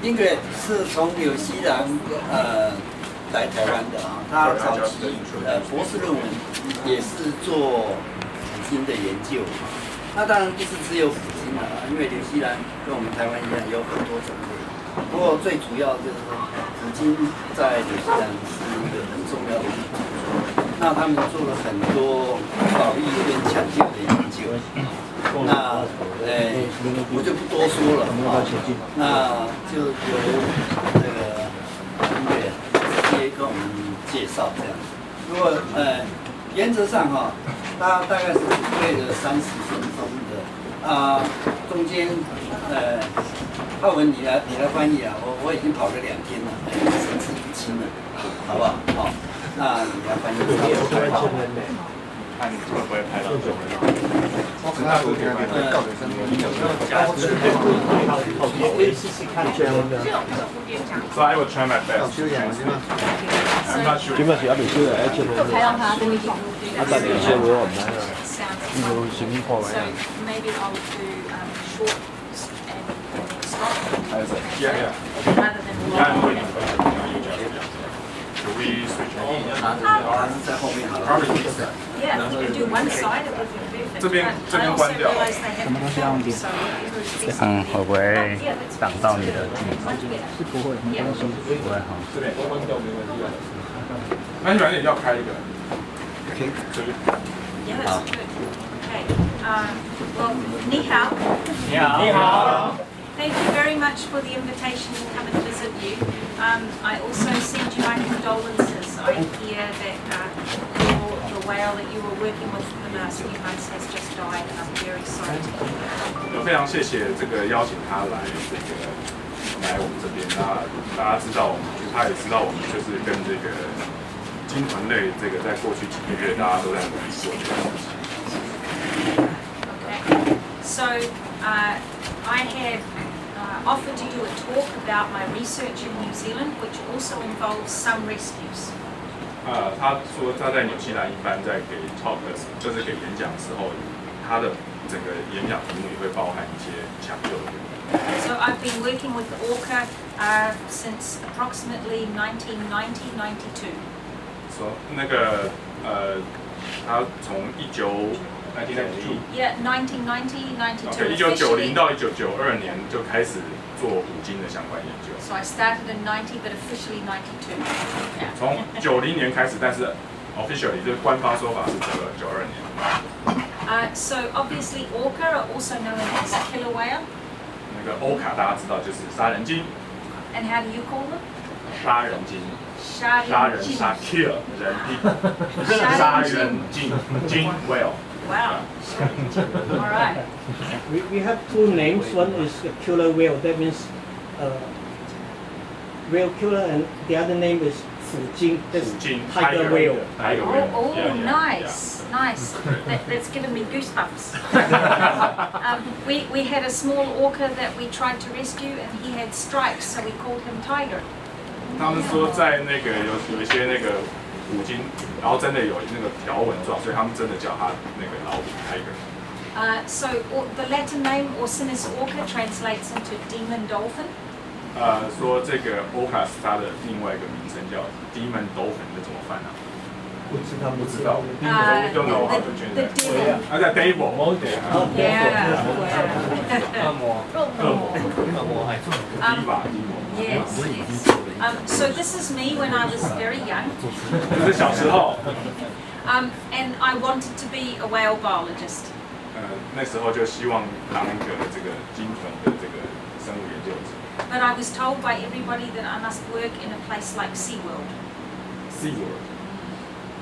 Ingrid 是从纽西兰来台湾的啊，他早期博士论文也是做虎鲸的研究。那当然不是只有虎鲸啊，因为纽西兰跟我们台湾一样有很多种类。不过最主要就是说，虎鲸在纽西兰是一个很重要的物种。那他们做了很多保育跟抢救的研究。那我就不多说了啊。那就由这个音乐直接跟我们介绍这样。如果原则上哈，它大概是准备了30分钟的中间浩文你来翻译啊，我已经跑了2天了，神志不清了，好不好？好，那你来翻译。看会不会拍到中文？我看他昨天告诉生你有没有加持？我也试试看这样的。So I will try my best. I'm not sure. 點解時有條燒嚟一出嚟？睇下下都已經。一突然燒會唔係啊？呢個閃破位啊！ Maybe I'll do short and stop. Yeah. Rather than long. I'm waiting for you. Should we switch on? 他是在后面好了。 Yeah, if you can do one side, it would be perfect. 这边关掉。什么东西要点？会不会挡到你的镜头？是不会，没关系，不会哈。这边关掉没关系。那你反正也要开一个。OK。Yeah, that's good. Okay. Well, 你好。你好。你好。 Thank you very much for the invitation to come and visit you. I also send you my condolences. I hear that the whale that you were working with for the last few months has just died, and I'm very sorry to hear that. 非常谢谢这个邀请他来来我们这边。那大家知道我们，他也知道我们就是跟这个鲸豚类这个在过去几个月大家都在努力做这个事情。Okay. So I have offered to do a talk about my research in New Zealand, which also involves some rescues. 他说他在纽西兰一般在给 talk 就是给演讲的时候，他的整个演讲题目也会包含一些抢救的。So I've been working with orca since approximately 1990-92. 说那个他从1992 Yeah, 1990-92. OK 1990到1992年就开始做虎鲸的相关研究。 So I started in 90, but officially 92. Yeah. 从90年开始，但是 officially 就是官方说法是这个92年。So obviously orca are also known as killer whale. 那个欧卡大家知道就是杀人鲸。 And how do you call them? 杀人鲸。 杀人鲸。杀 kill 人鲸。杀人鲸鲸 whale。 Wow. All right. We have two names. One is a killer whale. That means whale killer, and the other name is 虎鲸. That's tiger whale. Oh, nice, nice. That's given me goosebumps. We had a small orca that we tried to rescue, and he had stripes, so we called him Tiger. 他们说在那个有一些那个虎鲸，然后真的有那个条纹状，所以他们真的叫它那个老虎 tiger。So the Latin name Orcinis orca translates into demon dolphin. 说这个 orca 是它的另外一个名称叫 demon dolphin， 那怎么翻啊？不知道。Don't know how to translate. 在 devil。Yeah. 恶魔还是Yes. So this is me when I was very young. 这是小时候。And I wanted to be a whale biologist. 那时候就希望当一个这个鲸豚的这个生物研究者。But I was told by everybody that I must work in a place like SeaWorld. SeaWorld。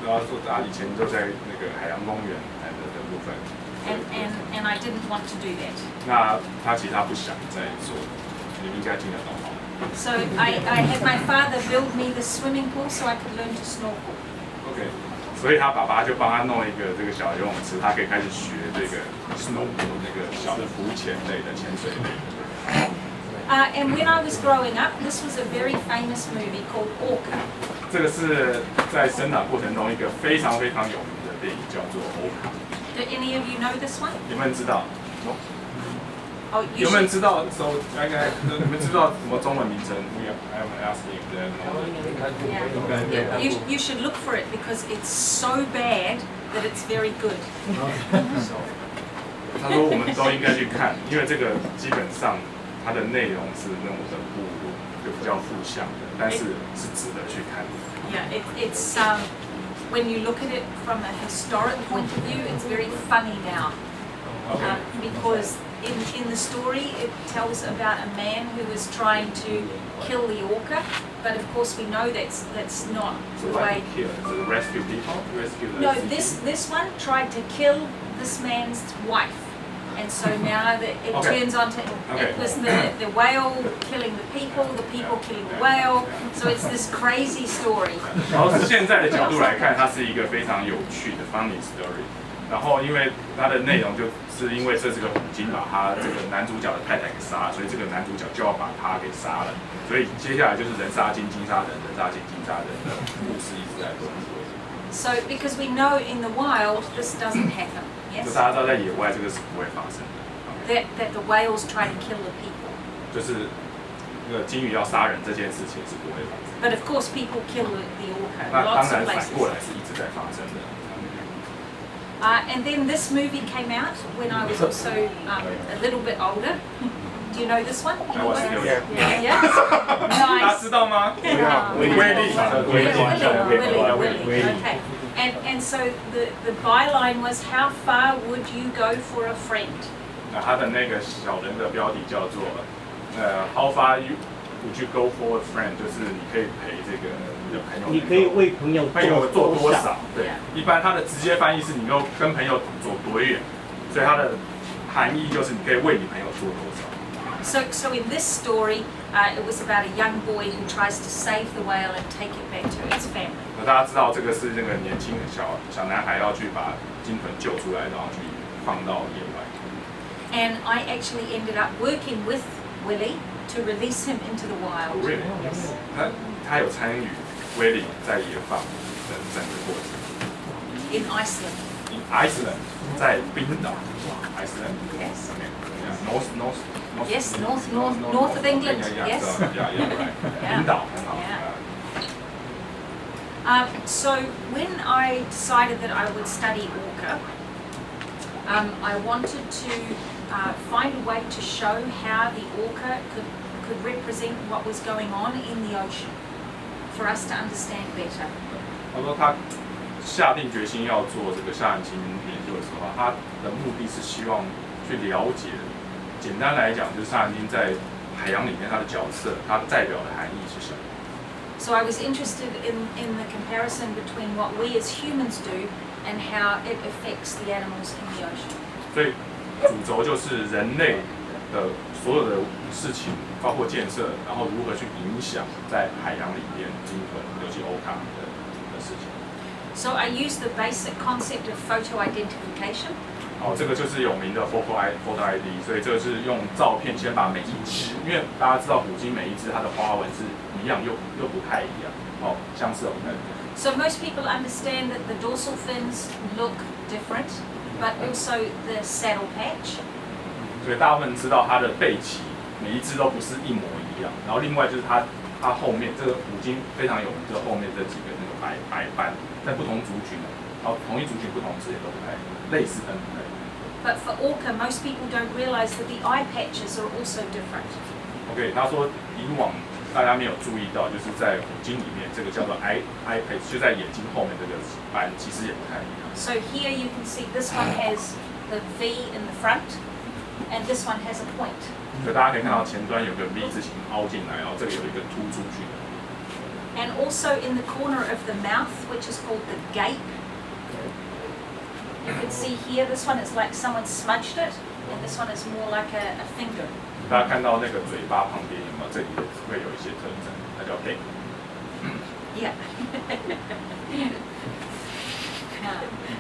然后说他以前都在那个海洋公园的部分。And I didn't want to do that. 那他其实他不想再做，你们应该听得懂哈。So I had my father build me the swimming pool so I could learn to snorkel. OK， 所以他爸爸就帮他弄一个这个小游泳池，他可以开始学这个 snorkel 那个小的浮潜类的潜水类的。And when I was growing up, this was a very famous movie called Orca. 这个是在生长过程中一个非常非常有名的电影，叫做《欧卡》。 Do any of you know this one? 有没有人知道？ Oh, 有没有人知道？应该你们知道什么中文名称？I am asking them. Yeah. You should look for it because it's so bad that it's very good. 他说我们都应该去看，因为这个基本上它的内容是那种的就比较负向的，但是是值得去看的。Yeah, it's when you look at it from a historic point of view, it's very funny now. Because in the story it tells about a man who is trying to kill the orca, but of course we know that's not the way. So rescue people, rescue. No, this one tried to kill this man's wife, and so now it turns on to it was the whale killing the people killing the whale. So it's this crazy story. 然后是现在的角度来看，它是一个非常有趣的 funny story。然后因为它的内容就是因为这是个虎鲸把他这个男主角的太太给杀了，所以这个男主角就要把他给杀了。所以接下来就是人杀鲸，鲸杀人，人杀鲸，鲸杀人的故事一直在轮回。So because we know in the wild this doesn't happen. 就 Yes. 大家知道在野外这个是不会发生的。That the whales try to kill the people. 就是那个鲸鱼要杀人这件事情是不会发生的。 But of course people kill the orca. 那当 Lots 然 of 反过来 places. 是一直在发生的。And then this movie came out when I was also a little bit older. Do you know this one? I was Anyone? young. Yeah. 大家 Nice. 知道吗？威力，Willie. Okay. And so the byline was, how far would you go for a friend? 那他的那个小人的标题叫做How far would you go for a friend？ 就是你可以陪这个你的朋友，你可以为朋友做多少？对 Yeah. 一般它的直接翻译是你跟朋友走多远，所以它的含义就是你可以为你朋友做多少。So in this story, it was about a young boy who tries to save the whale and take it back to its family. 那大家知道这个是那个年轻小男孩要去把鲸豚救出来，然后去放到野外。And I actually ended up working with Willie to release him into the wild. Really? Yes. 他有参与威力在野放的整个过程。In Iceland. In Iceland， 在冰岛。Iceland。 Yes. North. Yes, north of England. Yes. Right. 冰岛很好。 So when I decided that I would study orca, I wanted to find a way to show how the orca could represent what was going on in the ocean for us to understand better. 他说他下定决心要做这个下岸鲸研究的时候，他的目的是希望去了解，简单来讲就是下岸鲸在海洋里面它的角色，它代表的含义是什么。 So I was interested in the comparison between what we as humans do and how it affects the animals in the ocean. 所以主轴就是人类的所有的事情，包括建设，然后如何去影响在海洋里面鲸豚，尤其欧卡的事情。 So I used the basic concept of photo identification. 然后这个就是有名的 photo ID， 所以这个是用照片先把每一只，因为大家知道虎鲸每一只它的花纹是一样又不太一样，相似不太一样。 So most people understand that the dorsal fins look different, but also the saddle patch. 所以大部分人知道它的背鳍每一只都不是一模一样，然后另外就是它后面这个虎鲸非常有名，就后面这几个那个白斑，在不同族群，然后同一族群不同之间都不太类似，但不太。 But for orca, most people don't realize that the eye patches are also different. OK， 他说以往大家没有注意到，就是在虎鲸里面，这个叫做 eye patch， 就在眼睛后面这个斑，其实也不太一样。 So here you can see this one has the V in the front, and this one has a point. 所以大家可以看到前端有个 V 字形凹进来，然后这个有一个突出去的。 And also in the corner of the mouth, which is called the gape. You can see here, this one is like someone smudged it, and this one is more like a finger. 大家看到那个嘴巴旁边有没有？这里会有一些特征，它叫 gape。 Yeah.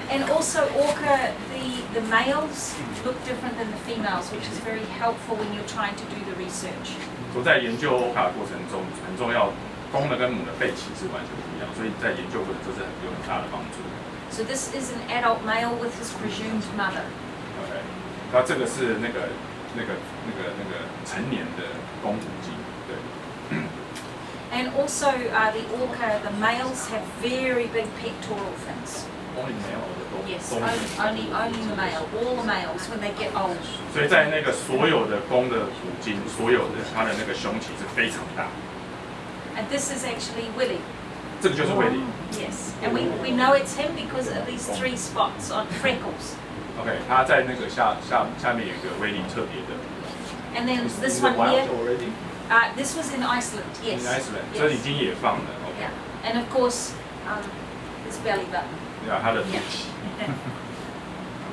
And also orca, the males look different than the females, which is very helpful when you're trying to do the research. 所以在研究欧卡的过程中，很重要，公的跟母的背鳍是完全不一样，所以在研究过程这是有很大的帮助。 So this is an adult male with his presumed mother. OK，那这个是那个那个成年的公母鲸，对。And also the orca, the males have very big pectoral fins. Only male or the both? Yes, only the male. All the males when they get old. 所以在那个所有的公的母鲸，所有的它的那个胸鳍是非常大。And this is actually Willie. 这个就是威利。Yes, and we know it's him because of these 3 spots on freckles. OK， 他在那个下面有一个威利特别的。And then this one here. This was in Iceland. Yes. In Iceland， 这已经也放了。Yeah, and of course, his belly button. 对啊，它的肚脐。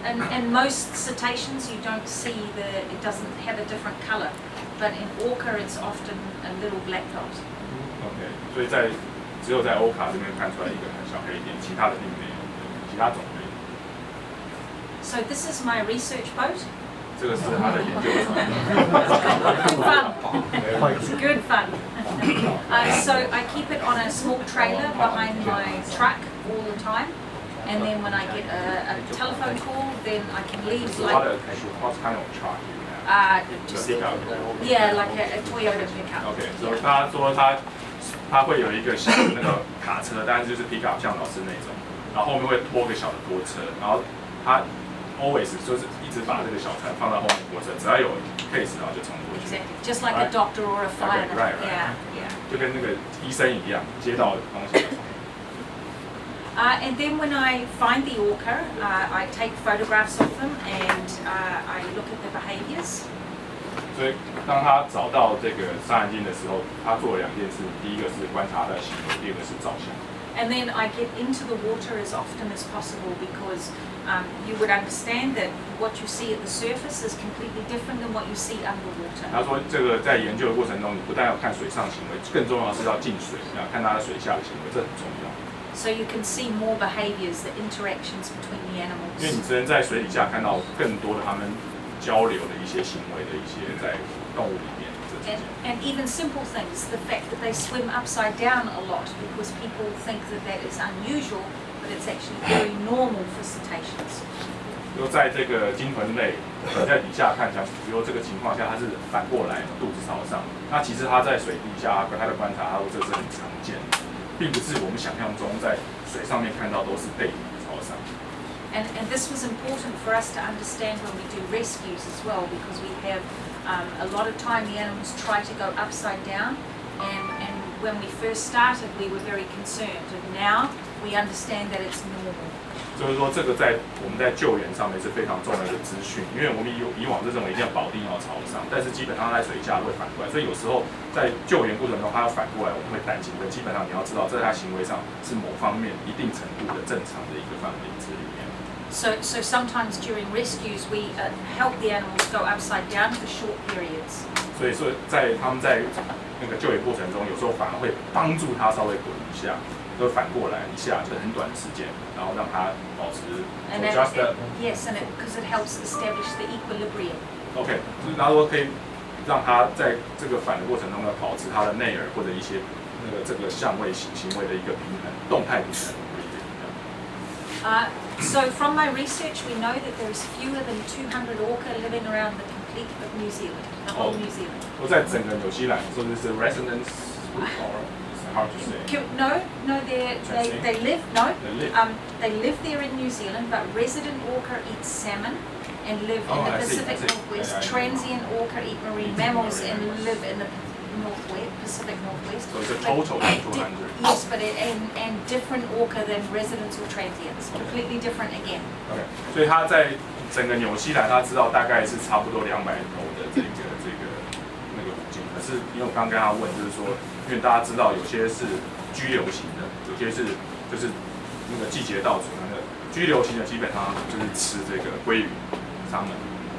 And most cetaceans you don't see it doesn't have a different color, but in orca it's often a little black dot. OK， 所以只有在欧卡这边看出来一个小黑点，其他的并没有，其他种类。So this is my research boat. 这个是他的研究船。It's good fun. So I keep it on a small trailer behind my truck all the time. And then when I get a telephone call, then I can leave like... What kind of truck do you have? Just, pickup. Yeah, like a Toyota pickup. OK， 所以他说他会有一个小的那个卡车，但是就是 pickup 像老师那种，然后后面会拖个小的拖车，然后他 always 就是一直把这个小船放到后面拖车，只要有 case 然后就冲过去。Exactly, just like a doctor or a fireman. Right. Yeah. 就跟那个医生一样，接到东西。And then when I find the orca, I take photographs of them and I look at the behaviors. 所以当他找到这个杀人鲸的时候，他做了2件事，第一个是观察它的行为，第二个是照相。And then I get into the water as often as possible because you would understand that what you see at the surface is completely different than what you see underwater. 他说，这个在研究的过程中，你不但要看水上行为，更重要的是要进水，要看它的水下的行为，这很重要。So you can see more behaviors, the interactions between the animals. 因为你只能在水底下看到更多的他们交流的一些行为的一些在动物里面。And even simple things, the fact that they swim upside down a lot because people think that is unusual, but it's actually very normal for cetaceans. 就在这个鲸豚类，你在底下看起来，比如这个情况下，它是反过来肚子朝上，那其实它在水底下，它的观察，它说这是很常见的，并不是我们想象中在水上面看到都是背朝上。And this was important for us to understand when we do rescues as well, because we have a lot of time the animals try to go upside down, and when we first started we were very concerned, and now we understand that it's normal. 所以说这个我们在救援上面是非常重要的资讯，因为我们以往就认为一定要保定要朝上，但是基本上它在水下会反过来，所以有时候在救援过程中它要反过来，我们会担心的。基本上你要知道，在它行为上是某方面一定程度的正常的一个范围之里面。So sometimes during rescues we help the animals go upside down for short periods. 所以说他们在那个救援过程中，有时候反而会帮助它稍微滚一下。就反过来一下，就很短的时间，然后让它保持 just yes, and because it helps establish the equilibrium. OK， 然后可以让它在这个反的过程中呢，保持它的内耳或者一些这个相位行为的一个平衡，动态平衡。So from my research, we know that there's fewer than 200 orca living around the complete of New Zealand, the whole New Zealand. 都在整个纽西兰，说这是 residence or hard to say. No, they live. No, they live there in New Zealand, but resident orca eat salmon and live in the Pacific Northwest. Transient orca eat marine mammals and live in the Pacific Northwest. So it's a total of 200. Yes, but and different orca than residents or transients, completely different again. OK， 所以他在整个纽西兰，他知道大概是差不多200头的这个那个虎鲸。可是因为我刚跟他问，就是说，因为大家知道有些是居留型的，有些是就是那个季节到处那个居留型的，基本上就是吃这个鲑鱼、沙门。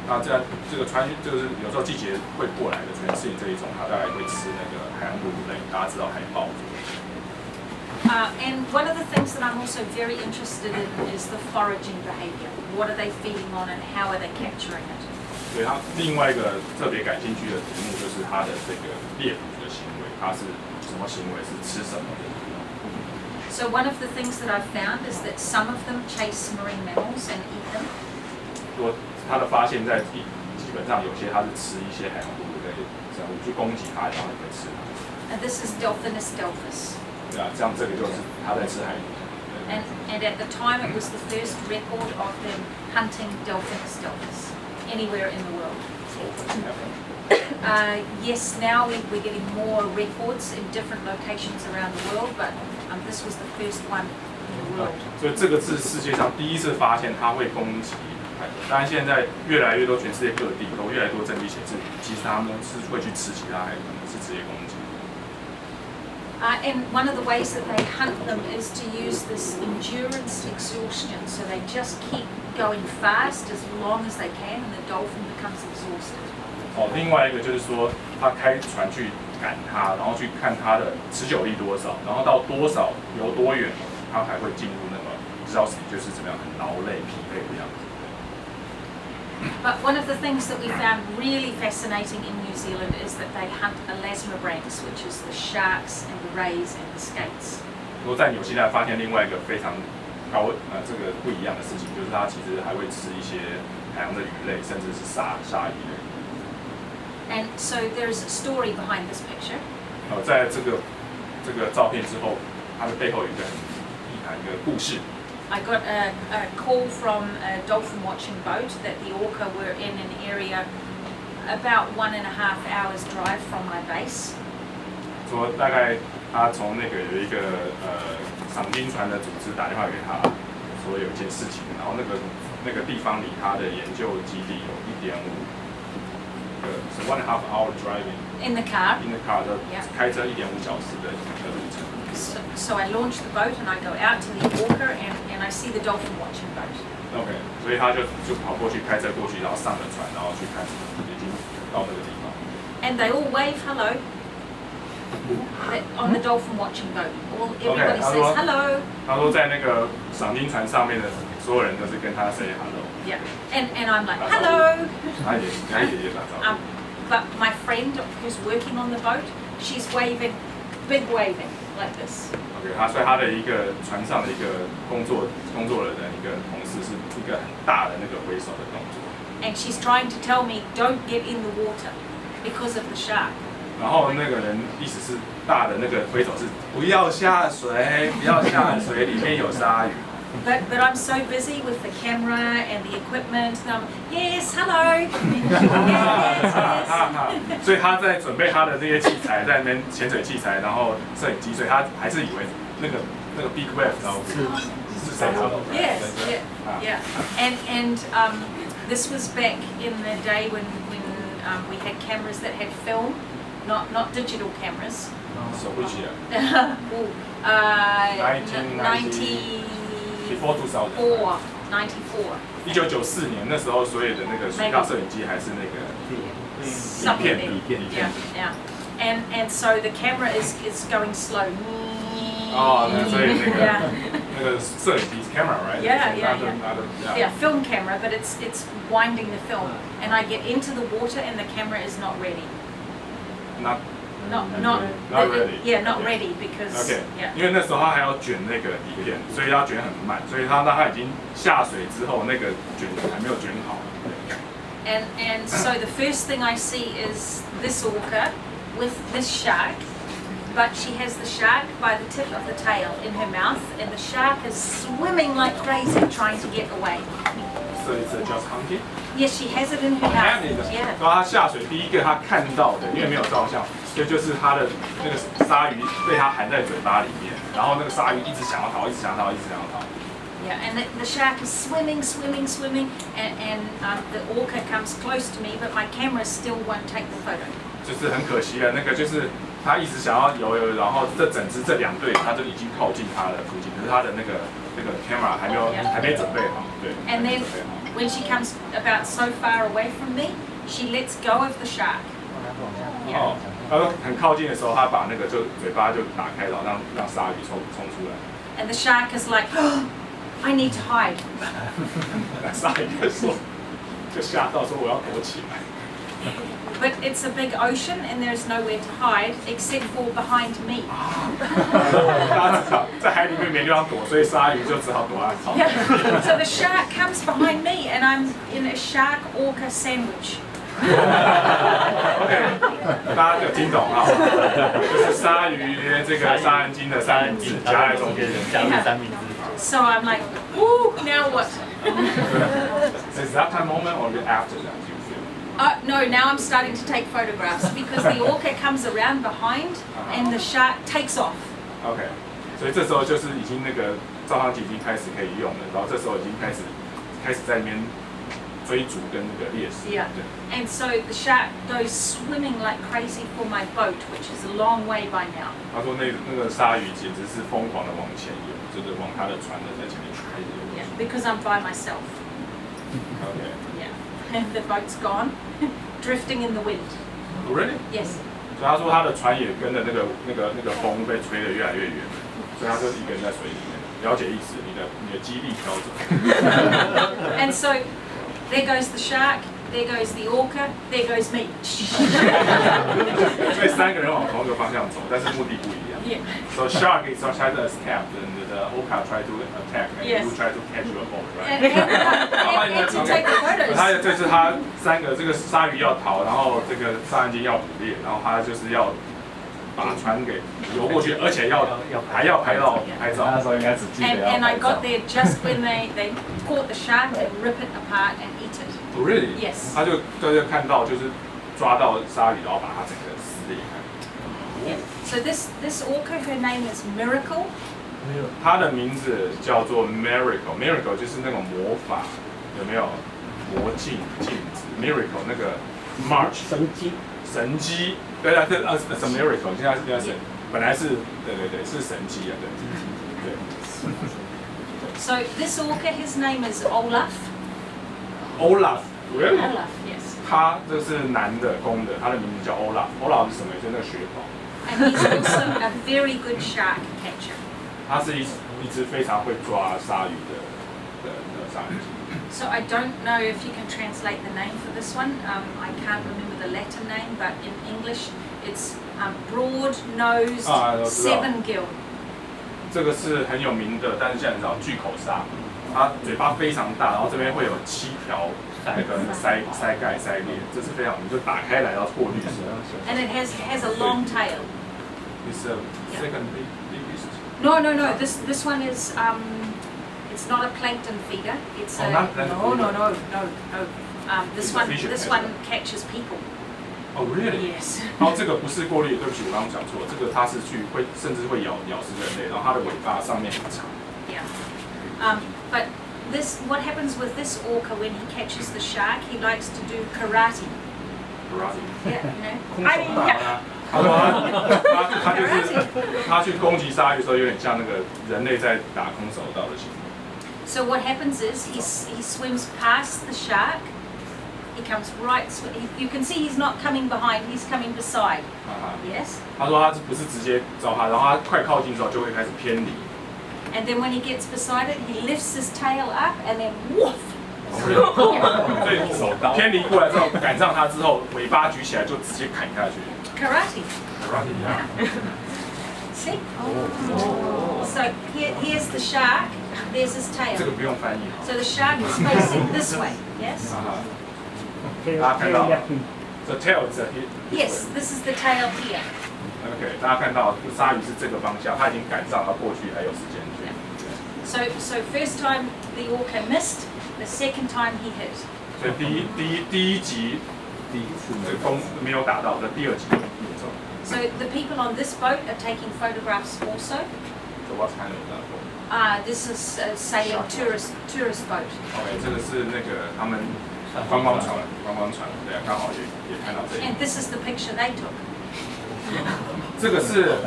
那这个就是有时候季节会过来的，全世界这一种，它大概会吃那个海洋哺乳类，大家知道海豹。And one of the things that I'm also very interested in is the foraging behavior. What are they feeding on, and how are they capturing it? 对，他另外一个特别感兴趣的题目就是他的这个猎捕的行为，他是什么行为，是吃什么的。So one of the things that I've found is that some of them chase marine mammals and eat them. 说他的发现在基本上有些它是吃一些海洋哺乳类生物去攻击它，然后你会吃它。And this is Delphinus delphus. 对啊，这样这个就是它在吃海鱼。And at the time it was the first record of them hunting Delphinus delphus anywhere in the world. Yes, now we're getting more records in different locations around the world, but this was the first one in the world. 所以这个是世界上第一次发现它会攻击海豚。当然现在越来越多，全世界各地都越来越多证据显示，其实它们是会去吃其他海豚的，是直接攻击。And one of the ways that they hunt them is to use this endurance exhaustion. So they just keep going fast as long as they can, and the dolphin becomes exhausted. 另外一个就是说，他开船去赶它，然后去看它的持久力多少，然后到多少游多远，它才会进入那么exhausted，就是怎么样很劳累、疲惫的样子。But one of the things that we found really fascinating in New Zealand is that they hunt elasmobranchs, which is the sharks and the rays and the skates. 我在纽西兰发现另外一个非常这个不一样的事情，就是它其实还会吃一些海洋的鱼类，甚至是鲨鱼类。And so there's a story behind this picture. 在这个照片之后，它的背后有一个很遗憾一个故事。I got a call from a dolphin watching boat that the orca were in an area about 1.5 hours drive from my base. 说大概他从那个有一个赏金船的组织打电话给他，说有一件事情，然后那个地方离他的研究基地有是 1.5 hour driving in the car. 的开车1.5小时的路程。So I launch the boat and I go out to the orca and I see the dolphin watching boat. OK， 所以他就跑过去，开车过去，然后上了船，然后去看，已经到那个地方。And they all wave hello on the dolphin watching boat. Everybody says hello. 他说在那个赏金船上面的所有人都是跟他 say hello. Yeah, and I'm like hello. 他也打招呼。But my friend who's working on the boat, she's waving, big waving. Like this. OK， 所以他的一个船上的一个工作人的一个同事是一个很大的那个挥手的动作。And she's trying to tell me don't get in the water because of the shark. 然后那个人意思是大的那个挥手是不要下水，不要下水，里面有鲨鱼。But I'm so busy with the camera and the equipment. Yes, hello. Yes. 所以他在准备他的这些器材，在那边潜水器材，然后摄影机，所以他还是以为那个 big wave 是谁 hello。Yes, yeah. And this was back in the day when we had cameras that had film, not digital cameras. So which year? 1990. Before 2000. 1994年那时候，所有的那个水下摄影机还是那个底片。Yeah. And so the camera is going slow. 所以那个摄影机 camera, right? Yeah, film camera, but it's winding the film. And I get into the water and the camera is not ready. Not ready. Yeah, not ready because. OK， yeah. 因为那时候他还要卷那个底片，所以要卷很慢，所以他已经下水之后，那个卷还没有卷好。And so the first thing I see is this orca with this shark, but she has the shark by the tip of the tail in her mouth, and the shark is swimming like crazy trying to get away. So it's just hunting. Yes, she has it in her mouth. Yeah. 然后他下水第一个他看到的，因为没有照相，所以就是他的那个鲨鱼被他含在嘴巴里面，然后那个鲨鱼一直想要逃，一直想要逃。Yeah, and the shark is swimming, and the orca comes close to me, but my camera still won't take the photo. 就是很可惜的，那个就是他一直想要游，然后这两队他就已经靠近他的附近，可是他的那个 camera 还没准备好，对。And then when she comes about so far away from me, she lets go of the shark. 他说很靠近的时候，他把那个嘴巴就打开，然后让鲨鱼冲出来。And the shark is like, oh, I need to hide. 鲨鱼就吓到说我要躲起来。But it's a big ocean and there's nowhere to hide except for behind me. 大家知道，在海里面没地方躲，所以鲨鱼就只好躲在旁边。So the shark comes behind me and I'm in a shark orca sandwich. OK， 大家有听懂啊？就是鲨鱼这个沙恩金的三明治夹在中间，加入三明治。 So I'm like, woo, now what? Is that time moment or after that you feel? No, now I'm starting to take photographs because the orca comes around behind and the shark takes off. OK， 所以这时候就是已经那个照相机已经开始可以用了，然后这时候已经开始在那边追逐跟那个猎食。Yeah. And so the shark goes swimming like crazy for my boat, which is a long way by now. 他说那个鲨鱼简直是疯狂的往前游，就是往他的船的在前面开着游。Yeah, because I'm by myself. OK。 Yeah. And the boat's gone, drifting in the wind. Really? Yes. 所以他说他的船也跟着那个风被吹得越来越远，所以他就是一个人在水里面。了解意思，你的肌力调整。And so there goes the shark, there goes the orca, there goes me. 所以三个人往同一个方向走，但是目的不一样。Yeah. So shark is trying to escape, and the orca try to attack, and Yes. you try to catch your boat, And, right? and to take the 他 photos. 这次他三个这个鲨鱼要逃，然后这个沙恩金要捕猎，然后他就是要把船给游过去，而且还要拍照。那时候应该只记得要 And I 拍照 got。there just when they caught the shark and rip it apart and eat it. Really? Yes. 他就看到就是抓到鲨鱼，然后把它整个撕裂开。 Yeah. So this orca, her name is Miracle. 它的名字叫做 Miracle，Miracle 就是那种魔法，有没有？魔镜、镜子 ，Miracle 那个 March 神机，对啊，这是 Miracle， 现在是本来是对是神机啊，对。 So this orca, his name is Olaf. Olaf，really？ Olaf, yes. 他这是男的公的，他的名字叫 Olaf。Olaf 是什么？就是那个雪宝。 And he's also a very good shark catcher. 他是一只非常会抓鲨鱼的鲨鱼。 So I don't know if you can translate the name for this one. I can't remember the Latin name, but in English it's broad-nosed seven-gill. 这个是很有名的，但是现在你知道巨口鲨，它嘴巴非常大，然后这边会有7条那个鳃盖鳃裂，这是非常，你就打开来要过滤式。 And it has a long tail. It's the second biggest. No. This one is it's not a plankton feeder. It's a not plankton no. This It's a one catches people. Oh really? Yes. 然后这个不是过滤，对不起，我刚刚讲错了，这个它是甚至会咬死人类，然后它的尾巴上面很长。 Yeah. But what happens with this orca when he catches the shark? He likes to do karate. Karate. Yeah, you know. I mean, yeah. 他说他就是他去攻击鲨鱼的时候，有点像那个人类在打空手道的情况。 So what happens is he swims past the shark. He comes right. You can see he's not coming behind. He's coming beside. Yes. 他说他不是直接找他，然后他快靠近的时候就会开始偏离。 And then when he gets beside it, he lifts his tail up and then woof. 所以偏离过来之后，赶上他之后，尾巴举起来就直接砍下去。 Karate. Karate 一样。 See? So here's the shark. There's his 这个 tail. 不用翻译。 So the shark is facing this way. Yes. 大家看到 ，the tail is Yes. This is the tail here. OK， 大家看到鲨鱼是这个方向，它已经赶上，它过去还有时间去。 So first time the orca missed. The second time he hit. 所以第一集风没有打到，但第二集有中。 So the people on this boat are taking photographs also. So what kind of that boat? This is a sailing tourist boat. OK， 这个是那个他们观光船，对啊，刚好也看到这一 And this is the picture they took. 这个是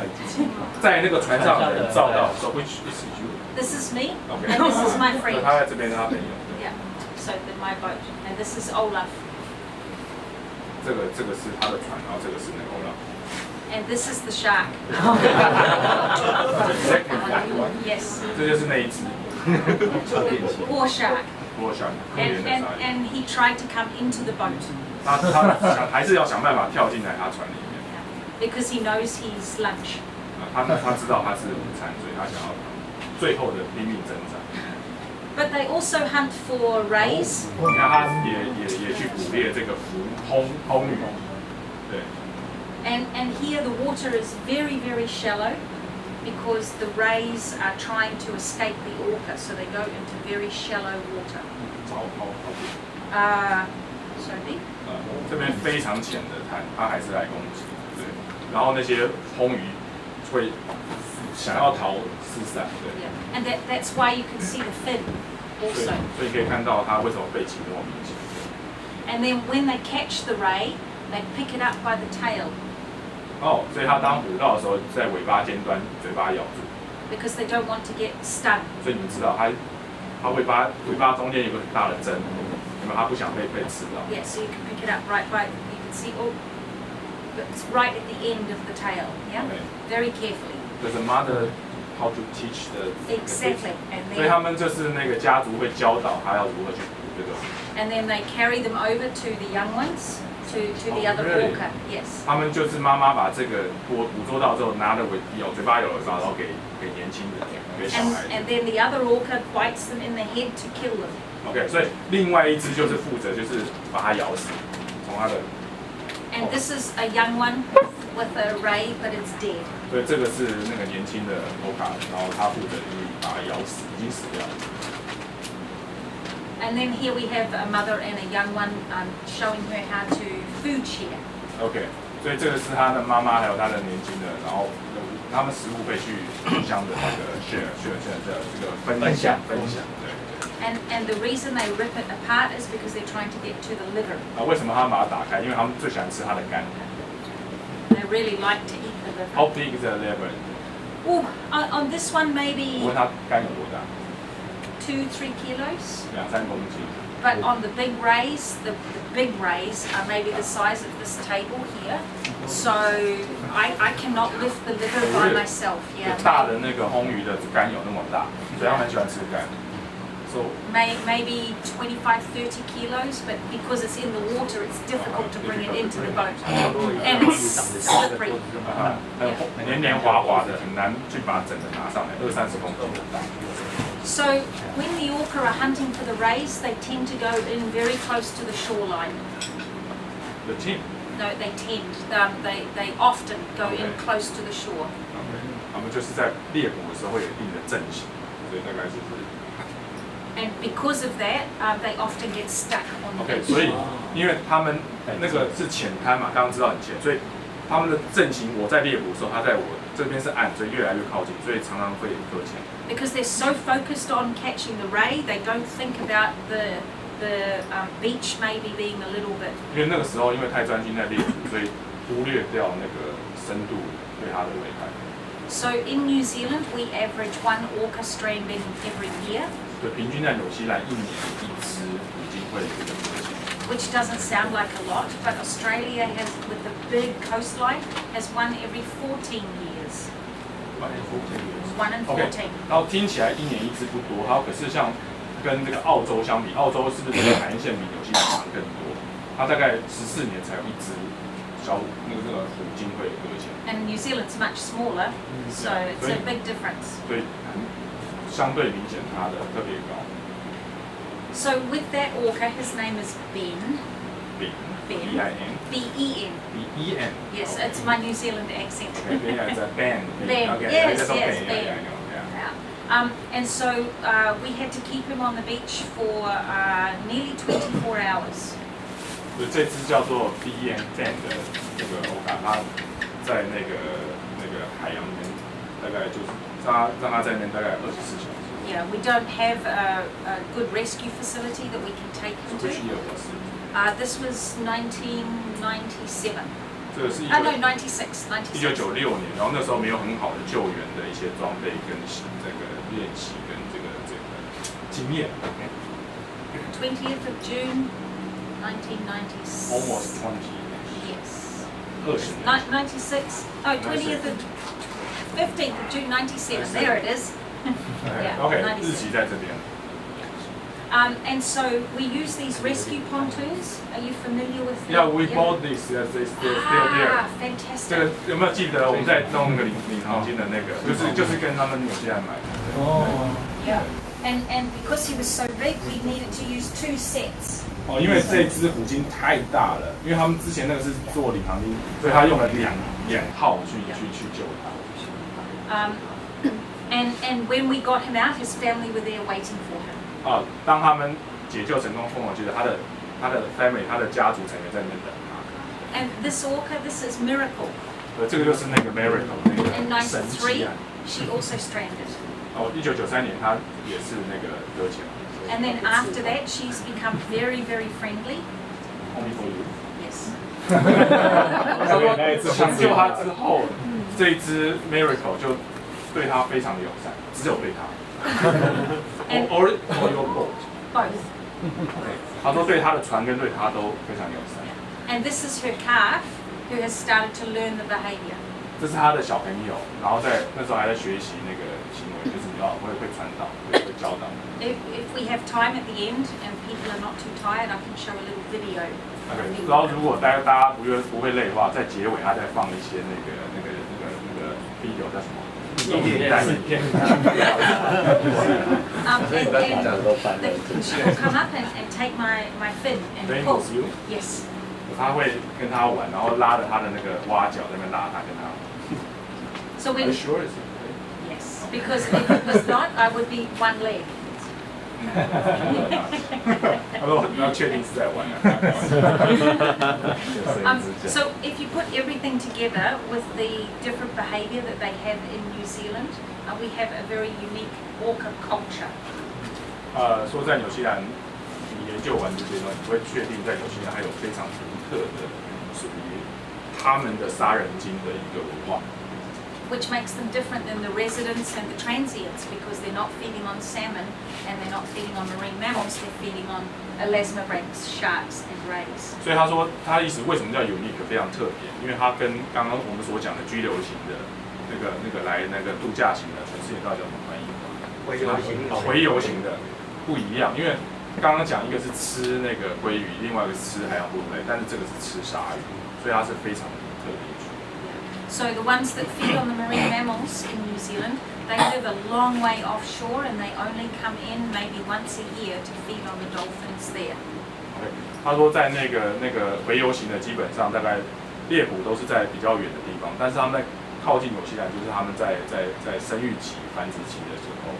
在那个船上的人照到，so which is you？ This is me, OK， and this is my 所以 friend. 他在这边是他朋友。 Yeah. So my boat, and this is Olaf, 这个是他的船，然后这个是那个欧拉。 and this is the shark. Yes. 这就是那一只 Poor shark. 波箱可怜 And 的 and 鲨鱼。 and he tried to come into the boat 他还是要想办法跳进来他船里面。 because he knows he's lunch. 他知道他是午餐，所以他想要最后的拼命挣扎。But they also hunt for rays. 你看他也去捕猎这个红鱼，对。And here the water is very, very shallow because the rays are trying to escape the orca, so they go into very shallow water. so deep? 这边非常浅的滩，它还是来攻击，对。然后那些红鱼会想要逃四散，对。Yeah. And that's why you can see the fin also. 所以可以看到它为什么背鳍那么明显。And then when they catch the ray, they pick it up by the tail. 所以它当捕到的时候，在尾巴尖端，嘴巴咬住。Because they don't want to get stung. 所以你们知道，它尾巴中间有个很大的针，有没有？它不想被吃到。Yeah, so you can pick it up right by. You can see, it's right at the end of the tail. Yeah, very carefully. Does the mother how to teach the? Exactly. 所以他们就是那个家族会教导他要如何去捕这个。And then they carry them over to the young ones. To the other orca, yes. 他们就是妈妈把这个捕捉到之后，拿着嘴巴咬了之后，然后给年轻的，给小孩。And then the other orca bites them in the head to kill them. OK， 所以另外一只就是负责就是把它咬死，从它的。And this is a young one with a ray, but it's dead. 所以这个是那个年轻的orca，然后他负责把它咬死，已经死掉了。And then here we have a mother and a young one showing her how to food share. OK， 所以这个是他的妈妈还有他的年轻的，然后他们食物会去互相的那个 share 的这个分享，对。And the reason they rip it apart is because they're trying to get to the liver. 为什么他们把它打开？因为他们最喜欢吃它的肝。They really like to eat the liver. How big is the liver? Oh, on this one maybe. 问他肝有多大？2-3 kilos. 2-3公斤。But on the big rays, the big rays are maybe the size of this table here. So I cannot lift the liver by myself. Yeah. 大的那个红鱼的肝有那么大，所以他们喜欢吃肝。So maybe 25-30 kilos, but because it's in the water, it's difficult to bring it into the boat, and it's slippery. 黏滑滑的，很难去把整个拿上来，20-30公斤大。So when the orca are hunting for the rays, they tend to go in very close to the shoreline. The team? No, they tend. They often go in close to the shore. 他们就是在猎捕的时候会有一定的阵型，所以大概是。And because of that, they often get stuck on the OK， beach. 所以因为他们那个是浅滩嘛，刚刚知道很浅，所以他们的阵型，我在猎捕的时候，他在我这边是岸，所以越来越靠近，所以常常会搁浅。Because they're so focused on catching the ray, they don't think about the beach maybe being a little bit. 因为那个时候因为太专心在猎捕，所以忽略掉那个深度对它的危害。So in New Zealand, we average 1 orca stranding every year. 对，平均在纽西兰1年1只已经会这个搁浅。Which doesn't sound like a lot, but Australia has, with the big coastline, has 1 every 14 years. 1 in 14 years. 1 in 14. OK， 然后听起来1年1只不多，好，可是像跟这个澳洲相比，澳洲是不是海岸线比纽西兰长更多？它大概14年才有1只小那个虎鲸会搁浅。And New Zealand's much smaller, so it's a big difference. 所以相对明显它的特别高。So with that orca, his name is Ben. Ben. B-E-N. B-E-N. Yes, it's my New Zealand accent. Okay, yeah, it's a Ben. Ben. Okay, Yes, that's okay. yes, Yeah, Ben. yeah, I know, yeah. And so we had to keep him on the beach for nearly 24 hours. 所以这只叫做 B-E-N 的这个orca，它在那个海洋里面，大概就是让它在那边大概24小时。Yeah, we don't have a good rescue facility that we can take him Which to. year was it? This was 1997. 这个是No, 96. 1996年，然后那时候没有很好的救援的一些装备跟这个练习跟这个经验。20th of June, 1996. Almost 20 years. Yes. 20 年。 96. Oh, 20th of 15th of June, 97. There it is. Yeah, OK， 96. 日期在这边。And so we use these rescue pontoons. Are you familiar with them? Yeah, we bought this. Yes, it's still there. Fantastic. 这个有没有记得我们在弄那个领航巾的那个，就是跟他们纽西兰买的。哦。Yeah. And because he was so big, we needed to use 2 sets. 哦，因为这只虎鲸太大了，因为他们之前那个是做领航鲸，所以他用了两号去救它。And when we got him out, his family were there waiting for him. 啊，当他们解救成功，凤凰觉得他的 family 他的家族成员在那边等他。And this orca, this is miracle. 这个就是那个 miracle 那个 In 神迹 93, 啊。she also stranded. 哦，1993年他也是那个搁浅。And then after that, she's become very, very friendly. Only for you. Yes. 他说抢救他之后，这一只 miracle 就对他非常的友善，只有对他。or your boat. Both. 他说对他的船跟对他都非常友善。And this is her calf, who has started to learn the behavior. 这是他的小朋友，然后那时候还在学习那个行为，就是你要会传导，会教导。If we have time at the end and people are not too tired, I can show a little video. OK， 然后如果大家不会累的话，在结尾他再放一些那个 video 叫什么？影片。She will come up and take my fin and pull. Yes. 他会跟他玩，然后拉着他的那个蛙脚在那边拉他，跟他。So when sure yes, because if it was not, I would be one leg. 他说你要确定是在玩。So if you put everything together with the different behaviour that they have in New Zealand, we have a very unique orca culture. 说在纽西兰，你研究完这些东西，你会确定在纽西兰还有非常独特的属于他们的杀人鲸的一个文化。Which makes them different than the residents and the transients because they're not feeding on salmon and they're not feeding on marine mammals, they're feeding on elasmobranchs, sharks and rays. 所以他说，他的意思为什么叫 unique 非常特别？因为它跟刚刚我们所讲的居留型的那个来那个度假型的，全世界到底叫什么翻译？洄游型的不一样，因为刚刚讲一个是吃那个鲑鱼，另外一个是吃海洋哺乳类，但是这个是吃鲨鱼，所以它是非常特别。So the ones that feed on the marine mammals in New Zealand, they live a long way offshore and they only come in maybe once a year to feed on the dolphins there. 他说在那个洄游型的基本上大概猎捕都是在比较远的地方，但是他们在靠近纽西兰，就是他们在生育期、繁殖期的时候。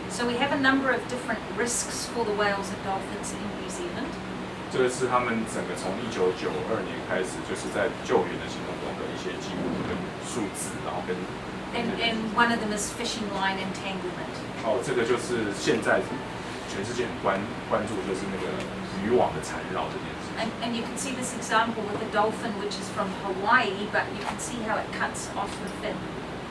So we have a number of different risks for the whales and dolphins in New Zealand. 这个是他们整个从1992年开始，就是在救援的行动中的一些记录跟数字，然后跟。And one of them is fishing line entanglement. 哦，这个就是现在全世界很关注，就是那个渔网的缠绕这件事。And you can see this example with the dolphin, which is from Hawaii, but you can see how it cuts off the fin.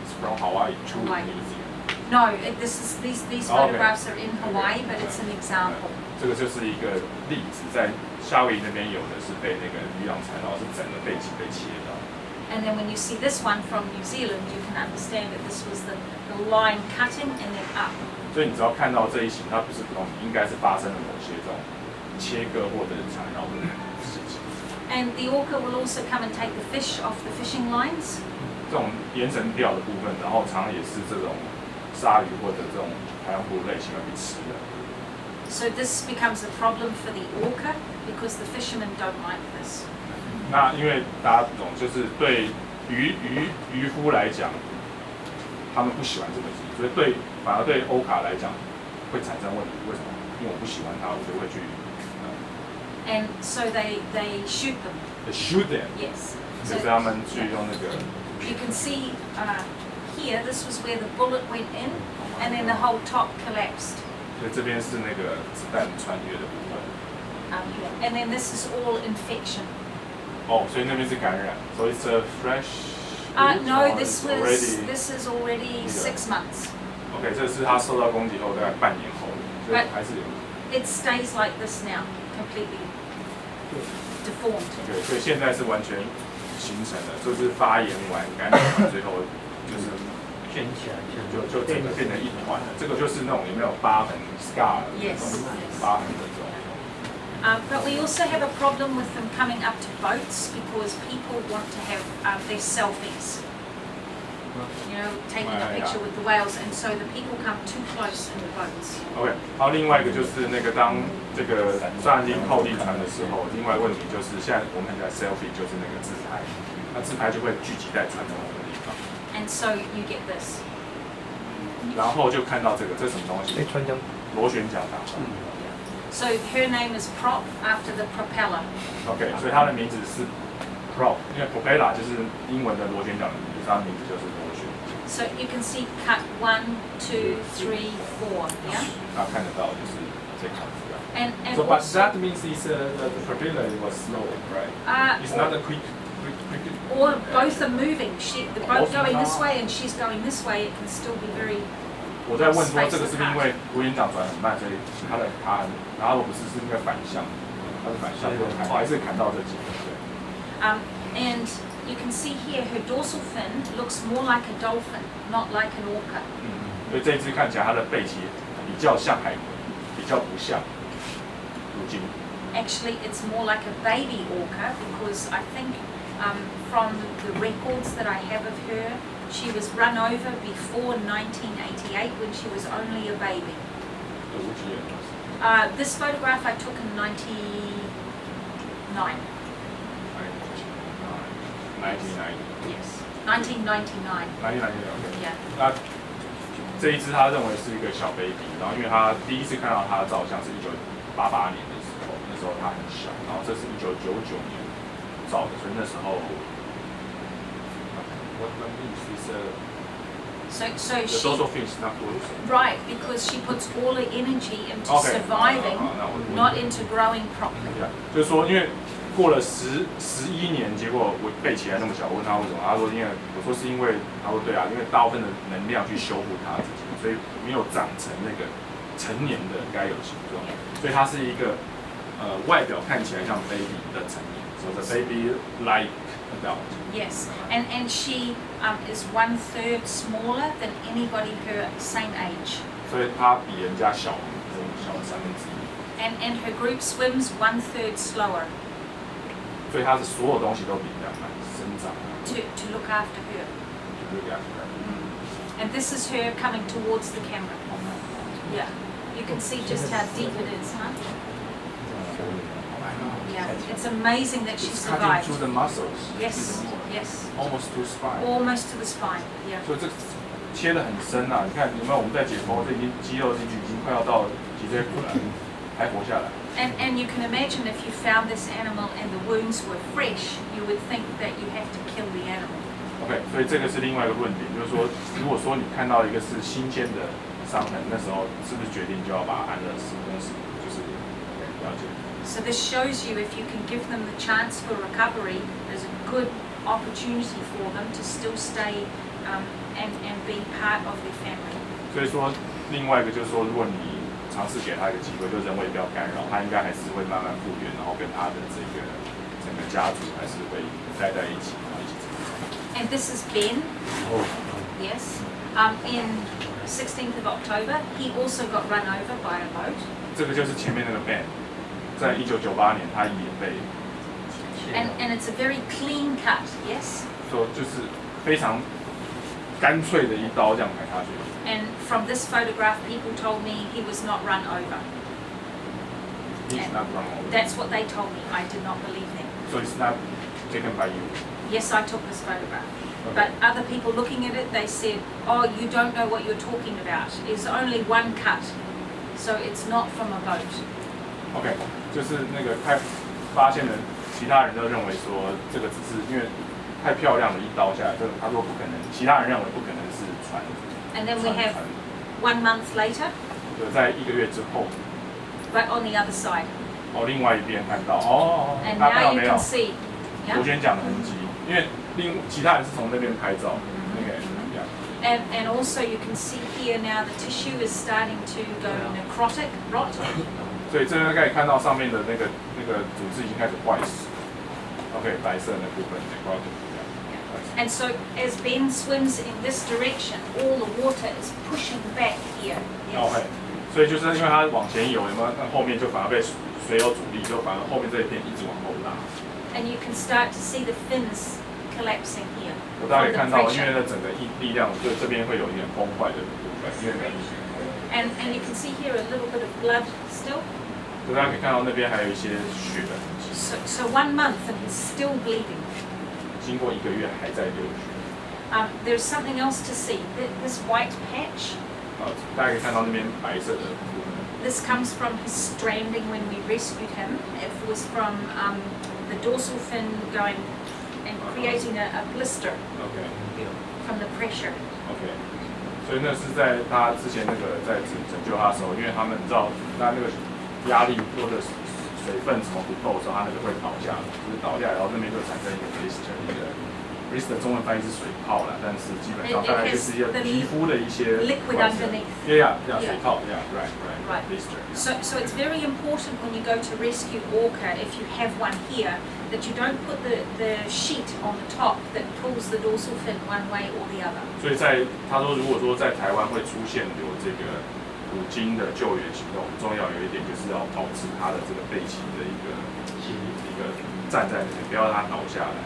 It's from Hawaii to Hawaii. New Zealand. No, these photographs are in Hawaii, but it's an example. 这个就是一个例子，在夏威夷那边有的是被那个渔网缠绕，是整个背鳍被切到。And then when you see this one from New Zealand, you can understand that this was the line cutting and then up. 所以你只要看到这一型，它不是普通，应该是发生了某些这种切割或者缠绕的事情。And the orca will also come and take the fish off the fishing lines. 这种延绳钓的部分，然后常常也是这种鲨鱼或者这种海洋哺乳类型要去吃的。So this becomes a problem for the orca because the fishermen don't like this. 那因为大家懂，就是对渔夫来讲，他们不喜欢这个事，所以反而对欧卡来讲会产生问题。为什么？因为我不喜欢它，我就会去。And so they shoot them. They shoot them. Yes. 就是他们去用那个。You can see here, this was where the bullet went in, and then the whole top collapsed. 所以这边是那个子弹穿越的部分。And then this is all infection. 哦，所以那边是感染。So it's a fresh. No, this is already 6 months. OK， 这是他受到攻击后大概半年后，所以还是有。It stays like this now, completely deformed. 对，所以现在是完全形成了，就是发炎完感染完，最后就是卷起来，就整个变成一团了。这个就是那种有没有疤痕 scar 那种疤痕的这种。But we also have a problem with them coming up to boats because people want to have their selfies. taking a picture with the whales, and so the people come too close in the boats. OK， 然后另外一个就是那个当这个上岸鲸靠近船的时候，另外一个问题就是现在我们很在 selfie 就是那个自拍，那自拍就会聚集在船的某个地方。And so you get this. 然后就看到这个，这是什么东西？船桨螺旋桨打船。So her name is Prop after the propeller. OK， 所以它的名字是 Prop， 因为 propeller 就是英文的螺旋桨的名字，它的名字就是螺旋。So you can see cut 1, 2, 3, 4. Yeah. 大家看得到就是这个。And So, but also, that means the propeller was slow, right? It's not a quick. or both are moving. The boat going this way and she's going this way. It can still be very. 我在问说，这个是不是因为螺旋桨转很慢，所以它的卡很，然后不是因为反向，它是反向，我还是砍到这几个。对。And you can see here her dorsal fin looks more like a dolphin, not like an orca. 所以这一只看起来它的背鳍比较像海豚，比较不像乳鲸。Actually, it's more like a baby orca because I think from the records that I have of her, she was run over before 1988 when she was only a baby. This photograph I took in 1990. 1990 Yes, 1999. ，1990 Yeah. 那这一只他认为是一个小 baby， 然后因为他第一次看到他的照相是1988年的时候，那时候他很小，然后这是1999年照的，所以那时候。What means is So the she dorsal fin is not loose. right because she puts all her energy into Okay. surviving, not into growing properly. 就是说，因为过了11年，结果我背起来那么小，我问他为什么，他说因为我说是因为，他说对啊，因为大部分的能量去修复它自己，所以没有长成那个成年的该有形状，所以它是一个外表看起来像 baby 的成年，so the baby like adult. Yes, and she is 1/3 smaller than anybody her same age. 所以它比人家小1/3. And her group swims 1/3 slower 所以它是所有东西都比人家慢，生长。to look after her. To look after her. And this is her coming towards the camera. Yeah, you can see just how deep it is, huh? Yeah, it's amazing that she It's cutting survived. through the muscles. Yes, yes, Almost to spine. almost to the spine. Yeah. 所以这切得很深啊！你看有没有？我们在解剖，这已经肌肉进去，已经快要到脊椎骨了，还活下来。And you can imagine if you found this animal and the wounds were fresh, you would think that you have to kill the animal. OK， 所以这个是另外一个论点，就是说，如果说你看到一个是新鲜的伤痕，那时候是不是决定就要把它安乐死？就是了解。So this shows you if you can give them the chance for recovery, there's a good opportunity for them to still stay and be part of their family. 所以说，另外一个就是说，如果你尝试给他一个机会，就人为不要干扰，他应该还是会慢慢复原，然后跟他的这个整个家族还是会待在一起，然后一起成长。And this is Ben. Yes. In 16th of October, he also got run over by a boat. 这个就是前面那个 Ben， 在1998年他也被。And it's a very clean cut. Yes. 说就是非常干脆的一刀这样砍下去。And from this photograph, people told me he was not run over. He's not run over. That's what they told me. I did not believe them. So it's not taken by you. Yes, I took this photograph. Okay. But other people looking at it, they said, oh, you don't know what you're talking about. It's only one cut. So it's not from a boat. OK， 就是那个发现的其他人都认为说这个只是因为太漂亮的一刀下来，这个他说不可能，其他人认为不可能是船。And then we have 1 month later. 就在1个月之后。But on the other side. 另外一边看到And now you can see. 螺旋桨的痕迹，因为其他人是从那边拍照，那个And also you can see here now the tissue is starting to go necrotic, rot. 所以这边可以看到上面的那个组织已经开始坏死。OK， 白色的部分 necrotic。And so as Ben swims in this direction, all the water is pushing back here. OK， 所以就是因为它往前游，有没有？那后面就反而被水有阻力，就反而后面这一片一直往后拉。And you can start to see the fins collapsing here. 大家可以看到，因为呢整个力量对这边会有一点崩坏的部分，因为And you can see here a little bit of blood still. 所以大家可以看到那边还有一些血的痕迹。So 1 month and he's still bleeding. 经过1个月还在流血。There's something else to see. This white patch. 大家可以看到那边白色的部分。This comes from his stranding when we rescued him. It was from the dorsal fin going and creating a blister. From the pressure. OK. 所以那是在他之前那个在拯救他的时候，因为他们知道他那个压力或者水分从不够的时候，他那个会倒下，就是倒下来，然后那边就产生一个 blister， 一个 blister 中文翻译是水泡啦，但是基本上大概就是一个皮肤的一些 liquid underneath. Yeah, 水泡 Yeah, right. Blister. So it's very important when you go to rescue orca, if you have one here, that you don't put the sheet on the top that pulls the dorsal fin one way or the other. 所以他说，如果说在台湾会出现有这个虎鲸的救援行动，很重要有一点就是要保持它的这个背鳍的一个站在那边，不要让它倒下来。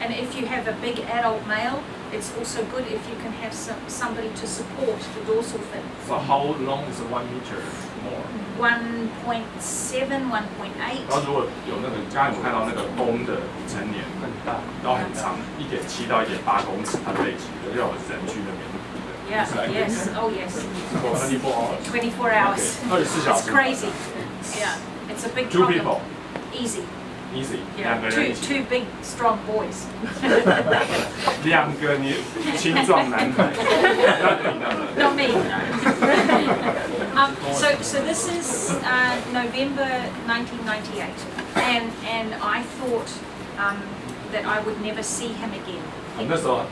And if you have a big adult male, it's also good if you can have somebody to support the dorsal fin. So how long is 1 meter more? 1.7, 1.8. 然后如果有那个，刚才我们看到那个公的成年很大，然后很长，1.7到1.8公尺，它的背鳍就要人去那边。Yeah, yes, oh yes. 24 hours. 24 hours. 24小时。It's crazy. Yeah, it's a big Two problem. people. Easy. Easy. Yeah, two big, strong boys. 2个青壮男孩。Not me. So this is November 1998, and I thought that I would never see him again. 那时候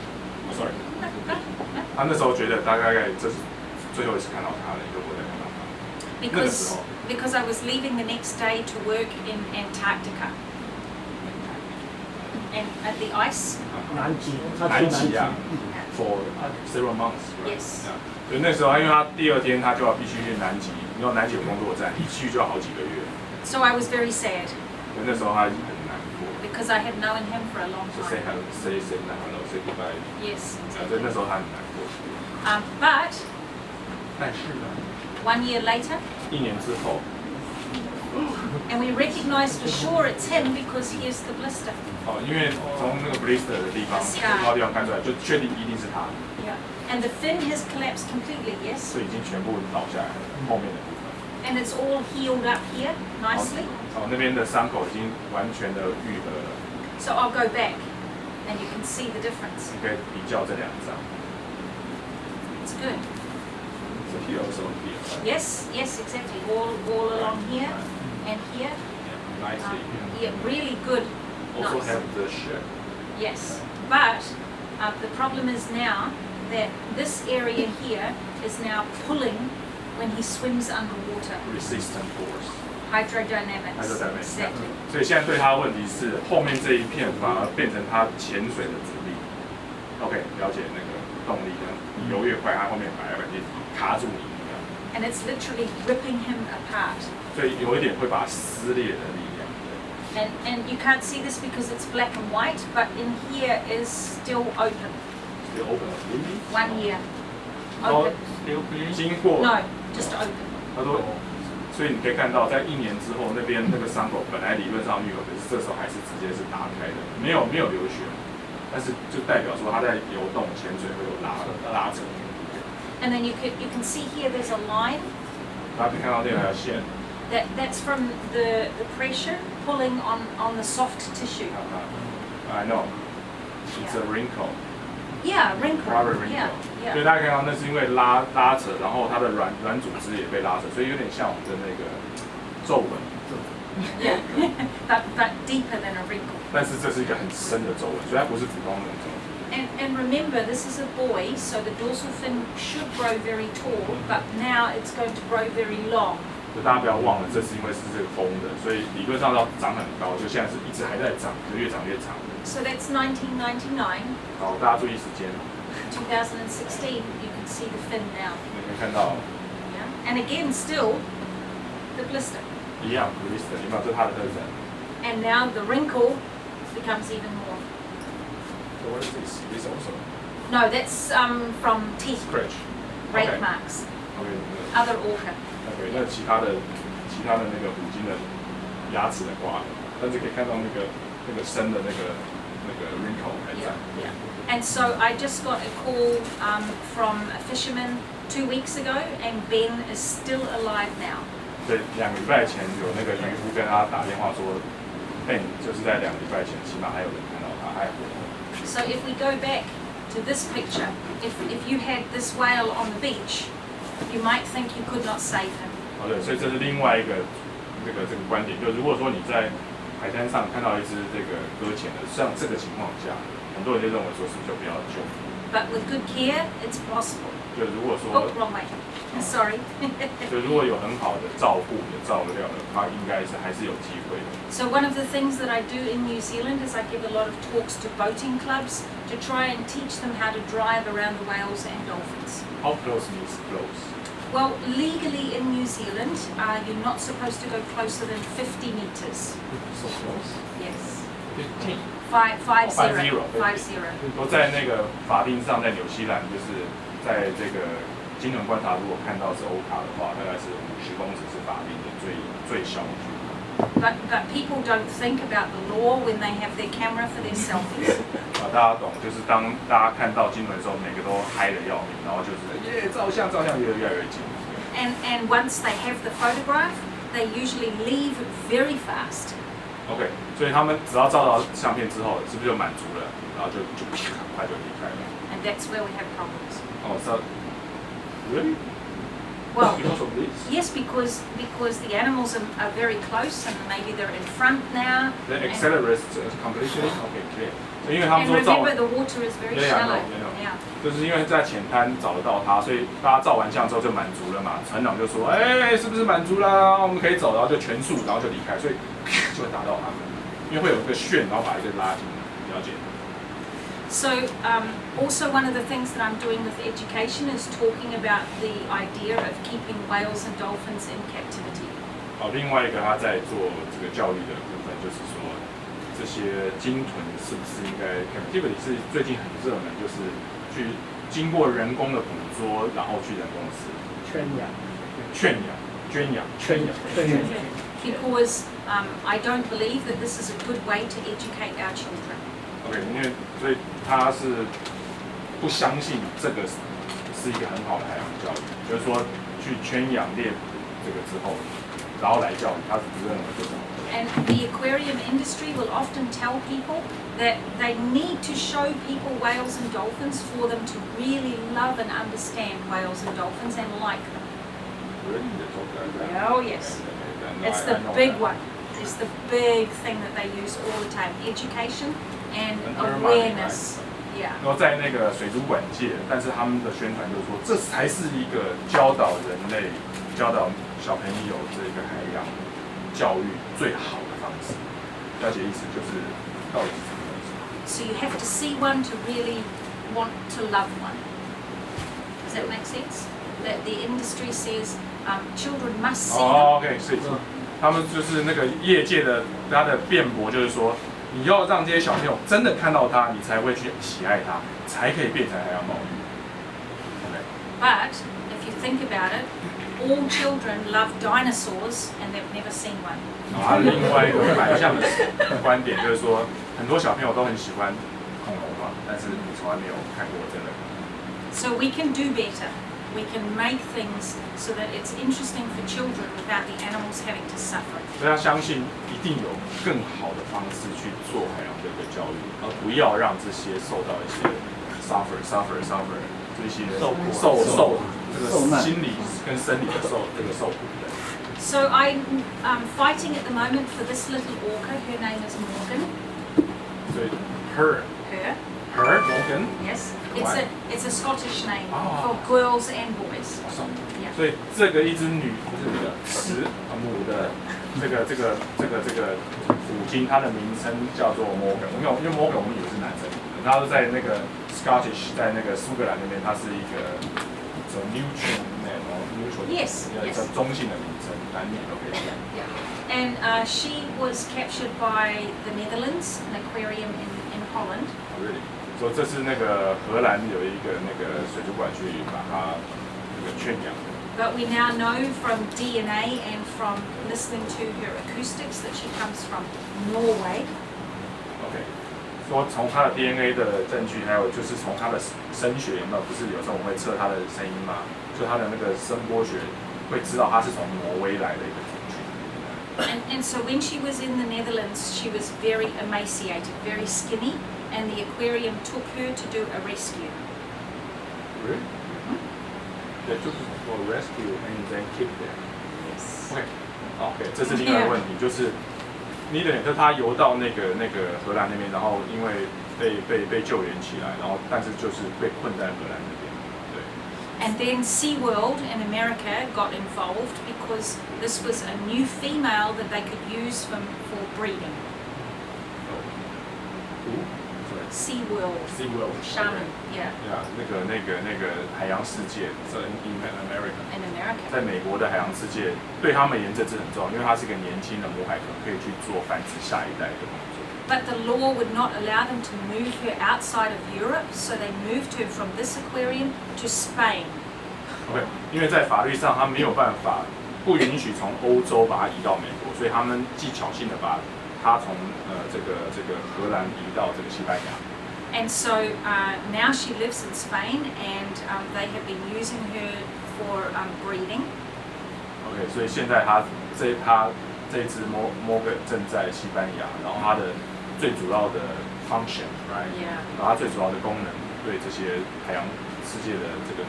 ，sorry， 他那时候觉得大概这是最后一次看到他了，就不会再看到他。那个时候。Because I was leaving the next day to work in Antarctica. And at the ice. 南极啊 ，for several months. Yes. 所以那时候，因为他第2天他就要必须去南极，你知道南极有工作站，一去就要好几个月。So I was very sad. 所以那时候他很难过。Because I had known him for a long time. Say goodbye. Yes. 所以那时候他很难过。But. 但是呢。 1 year later. 1年之后。 And we recognized for sure it's him because here's the blister. 因为从那个 blister 的地方，地方看出来，就确定一定是他。Yeah. And the fin has collapsed completely. Yes. 所以已经全部倒下来了，后面的部分。And it's all healed up here nicely. 那边的伤口已经完全的愈合了。So I'll go back, and you can see the difference. 你可以比较这2张。It's good. So here also here. Yes, exactly. All along here and here. Nicely. Yeah, really good. Also nice. have the shell. Yes, but the problem is now that this area here is now pulling when he swims underwater. Resistant force. Hydrodynamics. Exactly. 所以现在对他的问题是后面这一片反而变成他潜水的阻力。OK， 了解那个动力的，你游越快，它后面反而会卡住你。And it's literally ripping him apart. 所以有一点会把它撕裂的力量。And you can't see this because it's black and white, but in here is still open. Still open. 1 year. Open. Still clean. No, just open. 他说，所以你可以看到，在1年之后，那边那个伤口本来理论上愈合，可是这时候还是直接是打开的，没有流血，但是就代表说他在游动潜水会有拉扯。And then you can see here there's a line. 大家可以看到那条线。That's from the pressure pulling on the soft tissue. I know. It's a wrinkle. Yeah, wrinkle. Rubber wrinkle. Yeah. 所以大家看到那是因为拉扯，然后它的软组织也被拉扯，所以有点像我们的那个皱纹。Yeah, but deeper than a wrinkle. 但是这是一个很深的皱纹，所以它不是普通的皱纹。And remember, this is a boy, so the dorsal fin should grow very tall, but now it's going to grow very long. 就大家不要忘了，这是因为是这个公的，所以理论上要长很高，就现在是一直还在长，就越长越长。So that's 1999. 好，大家注意时间。2016, you can see the fin now. 你可以看到。Yeah. And again, still, the blister. 一样 blister， 有没有？这是它的特征。And now the wrinkle becomes even more. So what is this? This also No, that's from teeth, scratch. rake Okay. marks, OK， other orca. OK， 那其他的那个虎鲸的牙齿的刮，但是可以看到那个深的那个 wrinkle 还在。Yeah. And so I just got a call from a fisherman 2 weeks ago, and Ben is still alive now. 对，2个礼拜前有那个渔夫跟他打电话说 ，Ben 就是在2个礼拜前，起码还有人看到他还活着。So if we go back to this picture, if you had this whale on the beach, you might think you could not save him. 好的，所以这是另外一个这个观点，就如果说你在海滩上看到一只这个搁浅的，像这个情况下，很多人就认为说是不是就不要救？ But with good care, it's possible. 就如果说 Oh, wrong way. Sorry. 就如果有很好的照顾、有照料的，它应该是还是有机会的。So one of the things that I do in New Zealand is I give a lot of talks to boating clubs to try and teach them how to drive around the whales and dolphins. How close means close? Well, legally in New Zealand, you're not supposed to go closer than 50 meters. So close? Yes. 15. 50. 都在那个法定上，在纽西兰，就是在这个鲸豚观察，如果看到是欧卡的话，大概是50公尺是法定的最小的距离。But people don't think about the law when they have their camera for their selfies. 大家懂，就是当大家看到鲸豚的时候，每个都嗨得要命，然后就是照相越来越近。And once they have the photograph, they usually leave very fast. OK， 所以他们只要照到相片之后，是不是就满足了？然后就很快就离开了。And that's where we have problems. Oh, so really? Well, Because of this? yes, because the animals are very close and maybe they're in front now. The And- accelerates completely. OK, clear. 因为他们 And 说照 remember, the water is very Yeah, I shallow. know. Yeah. 就是因为在浅滩找得到它，所以大家照完相之后就满足了嘛。船长就说：“哎，是不是满足啦？我们可以走。”然后就全速，然后就离开，所以就会打到他们，因为会有一个旋，然后把一个拉进来。了解。So also one of the things that I'm doing with education is talking about the idea of keeping whales and dolphins in captivity. 好，另外一个他在做这个教育的部分，就是说这些鲸豚是不是应该 captivity 是最近很热门，就是去经过人工的捕捉，然后去人工饲圈养。Because I don't believe that this is a good way to educate our children. OK， 因为所以他是不相信这个是一个很好的海洋教育，就是说去圈养猎捕这个之后，然后来教育，他是不认为这种。And the aquarium industry will often tell people that they need to show people whales and dolphins for them to really love and understand whales and dolphins and like them. Really? They talk like that? Oh yes, Okay, it's the big one. It's the big thing that they use all the time. Education and awareness. Yeah. 然后在那个水族馆界，但是他们的宣传就是说，这才是一个教导人类、教导小朋友这个海洋教育最好的方式。了解意思就是到底是什么意思？ So you have to see one to really want to love one. Does that make sense? That the industry says children must see them. OK， 是。他们就是那个业界的他的辩驳，就是说，你要让这些小朋友真的看到它，你才会去喜爱它，才可以变成海洋保育。OK。 But if you think about it, all children love dinosaurs and they've never seen one. 啊，另外一个反向的观点就是说，很多小朋友都很喜欢恐龙嘛，但是你从来没有看过真的。So we can do better. We can make things so that it's interesting for children without the animals having to suffer. 所以他相信一定有更好的方式去做海洋的一个教育，而不要让这些受到一些 suffer 这些受这个心理跟生理的这个受苦的。So I'm fighting at the moment for this little orca. Her name is Morgan. 所以 her Morgan. Yes. Why? It's a Scottish name Oh. for girls and boys. Awesome. Yeah. 所以这个一只母的这个虎鲸，它的名称叫做 Morgan。因为 Morgan 我们以为是男生，它是在那个 Scottish， 在那个苏格兰那边，它是一个neutral name，neutral。Yes. 中性的名称，男女都可以讲。Yeah. And she was captured by the Netherlands, an aquarium in Holland. Really? 说这是那个荷兰有一个那个水族馆去把它那个圈养的。But we now know from DNA and from listening to her acoustics that she comes from Norway. OK， 说从它的 DNA 的证据，还有就是从它的声学，有没有？不是有时候我们会测它的声音嘛？就它的那个声波学，会知道它是从挪威来的一个族群。And so when she was in the Netherlands, she was very emaciated, very skinny, and the aquarium took her to do a rescue. Really? They took it for rescue and then keep them. Yes. OK， 这是另外一个问题，就是尼德特他游到那个荷兰那边，然后因为被救援起来，然后但是就是被困在荷兰那边，对。And then SeaWorld in America got involved because this was a new female that they could use for breeding. SeaWorld. Shaman, yeah. Yeah， 那个海洋世界在 In America. 在美国的海洋世界，对他们而言这很重要，因为它是个年轻的母海豚，可以去做繁殖下一代的工作。But the law would not allow them to move her outside of Europe, so they moved her from this aquarium to Spain. OK， 因为在法律上，他没有办法不允许从欧洲把它移到美国，所以他们技巧性的把它从这个荷兰移到这个西班牙。And so now she lives in Spain, and they have been using her for breeding. OK， 所以现在这一只摩根正在西班牙，然后它的最主要的 function，right？ Yeah. 然后它最主要的功能对这些海洋世界的这个，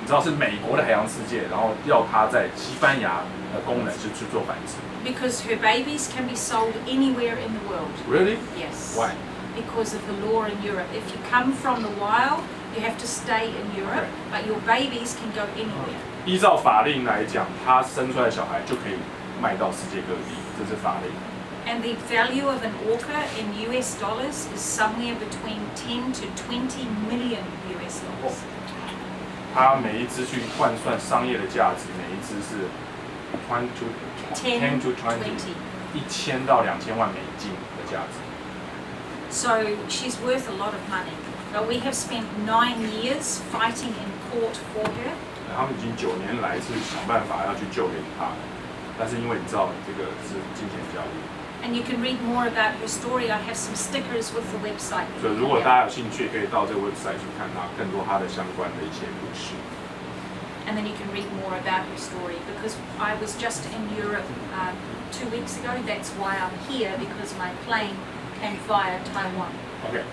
你知道是美国的海洋世界，然后要它在西班牙的功能是去做繁殖。Because her babies can be sold anywhere in the world. Really? Yes. Why? Because of the law in Europe. If you come from the wild, you have to stay in Europe, but your babies can go anywhere. 依照法令来讲，它生出来的小孩就可以卖到世界各地，这是法令。And the value of an orca in US dollars is somewhere between 10 to 20 million US dollars. 它每一只去换算商业的价值，每一只是10 to 20， 1000到2000万美金的价值。So she's worth a lot of money. But we have spent 9 years fighting in court for her. 他们已经9年来是想办法要去救援她，但是因为你知道这个是金钱交易。And you can read more about her story. I have some stickers with the website. 所以如果大家有兴趣，可以到这个 website 去看她更多她的相关的一些故事。And then you can read more about her story because I was just in Europe 2 weeks ago. That's why I'm here because my plane came via Taiwan. OK，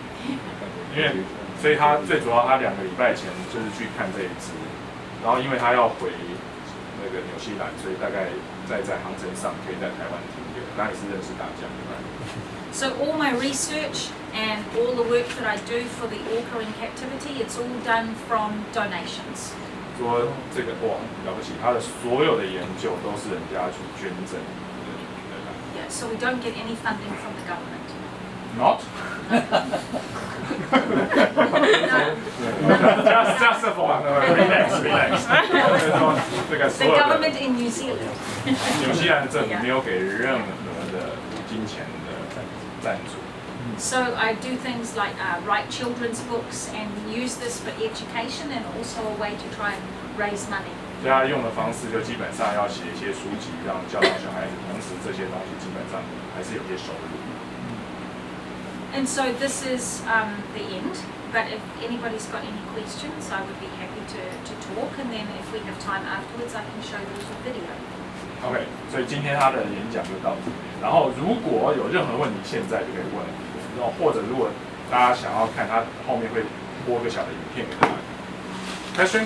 因为所以他最主要他2个礼拜前就是去看这一只，然后因为他要回那个纽西兰，所以大概在航程上可以在台湾停留，那也是认识大家。So all my research and all the work that I do for the orca in captivity, it's all done from donations. 说这个哇了不起，他的所有的研究都是人家去捐赠的。Yeah, so we don't get any funding from the government. Not? Just for relax. The government in New Zealand. 纽西兰政府没有给任何的金钱的赞助。So I do things like write children's books and use this for education and also a way to try and raise money. 所以他用的方式就基本上要写一些书籍，让教导小孩子，同时这些东西基本上还是有些收入。And so this is the end. But if anybody's got any questions, I would be happy to talk. And then if we have time afterwards, I can show you a video. OK， 所以今天他的演讲就到这边。然后如果有任何问题，现在就可以问。然后或者如果大家想要看，他后面会播个小的影片给大家。Question.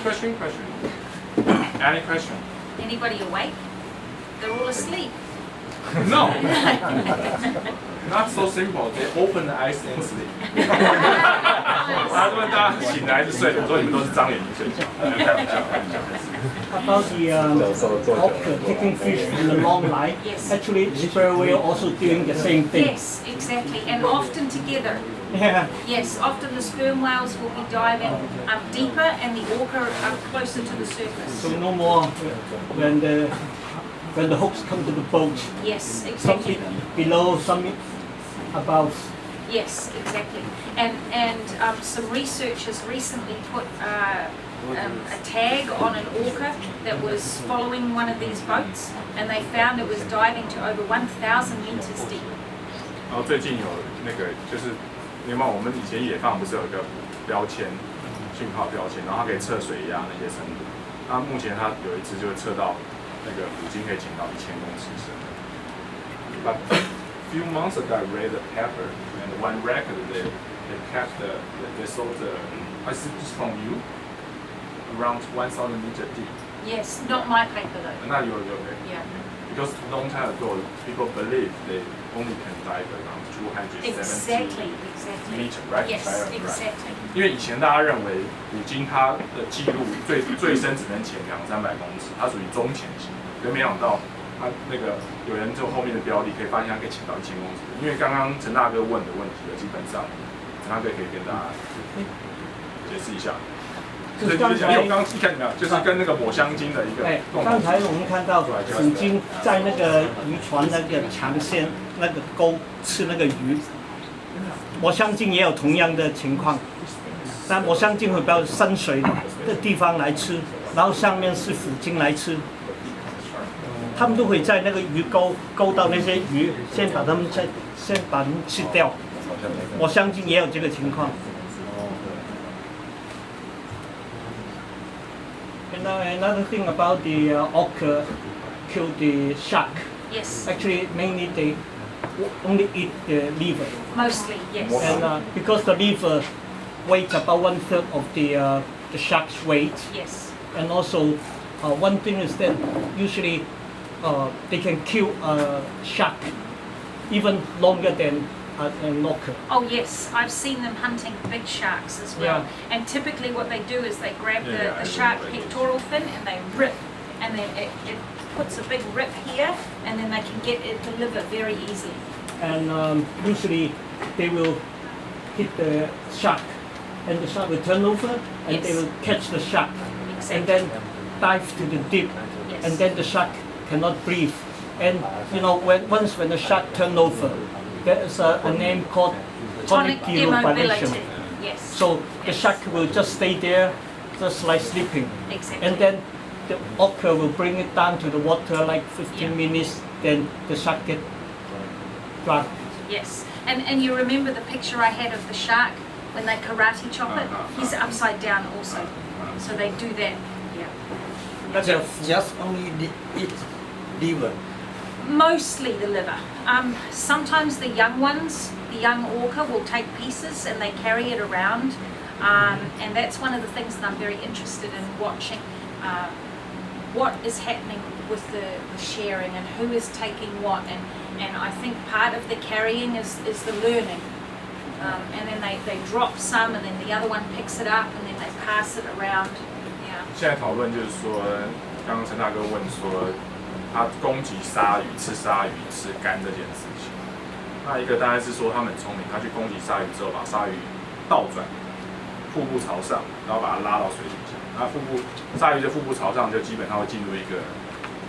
Any question? Anybody awake? They're all asleep. No. Not so simple. They open the eyes and sleep. 他说大家醒来就睡，我说你们都是张眼睛睡觉。开玩笑。About the orca taking fish in the long line, Yes. actually sperm whale also doing the same thing. Yes, exactly. And often together. Yeah. Yes, often the sperm whales will be diving up deeper and the orca up closer to the surface. So no more when the hooks come to the boat. Yes, Some exactly. below, some above. Yes, exactly. And some researchers recently put a tag on an orca that was following one of these boats, and they found it was diving to over 1,000 meters deep. 然后最近有那个就是，因为我们以前野放不是有一个标签，讯号标签，然后它可以测水压那些深度。那目前它有一只就测到那个虎鲸可以潜到1000公尺深。But few months ago, I read a paper and one record they kept they sold I see this from you around 1,000 meters deep. Yes, not my paper though. Not your Yeah. Because long time ago, people believe they only can dive around 270 meters, right? Yes, exactly. 因为以前大家认为虎鲸它的记录最深只能潜200-300公尺，它属于中潜型，可没想到它那个有人就后面的标的可以发现它可以潜到1000公尺。因为刚刚陈大哥问的问题，基本上陈大哥可以跟大家解释一下。就是刚才，我刚一看你们就是跟那个抹香鲸的一个。刚才我们看到虎鲸在那个渔船那个长线那个钩吃那个鱼，抹香鲸也有同样的情况，但抹香鲸会到深水的地方来吃，然后上面是虎鲸来吃，他们都会在那个鱼钩到那些鱼，先把它们吃掉。抹香鲸也有这个情况。Now another thing about the orca killed the shark. Yes. Actually, mainly they only eat the liver. Mostly, yes. And because the liver weighs about 1/3 of the shark's weight. Yes. And also, one thing is that usually they can kill a shark even longer than an orca. Oh yes, I've seen them hunting big sharks as well. Yeah. And typically what they do is they grab the shark pectoral fin and they rip, and then it puts a big rip here, and then they can get at the liver very easily. And usually they will hit the shark, and the shark will turn over, and they will catch the shark, and then dive to the deep, and then the shark cannot breathe. And you know, once when the shark turn over, there is a name called tonic immobility. Yes. So the shark will just stay there, just like sleeping. Exactly. And then the orca will bring it down to the water like 15 minutes, then the shark get drunk. Yes. And you remember the picture I had of the shark when they karate chop it? He's upside down also. So they do that. Yeah. Just only eat liver. Mostly the liver. Sometimes the young ones, the young orca will take pieces and they carry it around. And that's one of the things that I'm very interested in watching. What is happening with the sharing and who is taking what. And I think part of the carrying is the learning. And then they drop some and then the other one picks it up and then they pass it around. Yeah. 现在讨论就是说，刚刚陈大哥问说。他攻击鲨鱼、吃鲨鱼、吃肝这件事情，那一个当然是说他们很聪明，他去攻击鲨鱼之后，把鲨鱼倒转，腹部朝上，然后把它拉到水底下。那鲨鱼的腹部朝上，就基本上会进入一个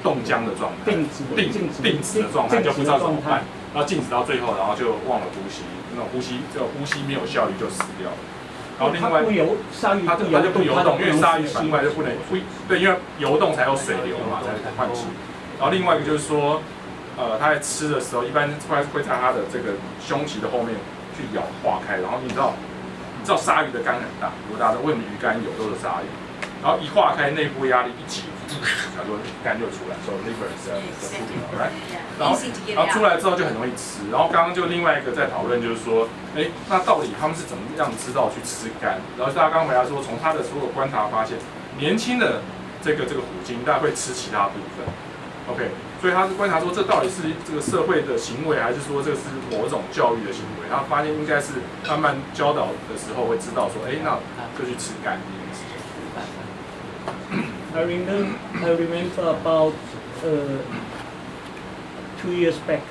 冻僵的状态，定止的状态，就不知道怎么办。然后静止到最后，然后就忘了呼吸，那种呼吸没有效率就死掉了。然后另外，它就不游动，因为鲨鱼反过来就不能对，因为游动才有水流嘛，才换气。然后另外一个就是说，它在吃的时候，一般会在它的这个胸鳍的后面去咬化开。然后你知道鲨鱼的肝很大，如果大家为什么鱼肝有都是鲨鱼，然后一化开，内部压力一挤，它就肝就出来，所以 liver 是 right。然后出来之后就很容易吃。然后刚刚就另外一个在讨论就是说，那到底他们是怎么样知道去吃肝？然后大家刚回答说，从他的所有观察发现，年轻的这个虎鲸大概会吃其他部分。OK， 所以他是观察说，这到底是这个社会的行为，还是说这是某种教育的行为？他发现应该是慢慢教导的时候会知道说，那就去吃肝这件事情。I remember about 2 years back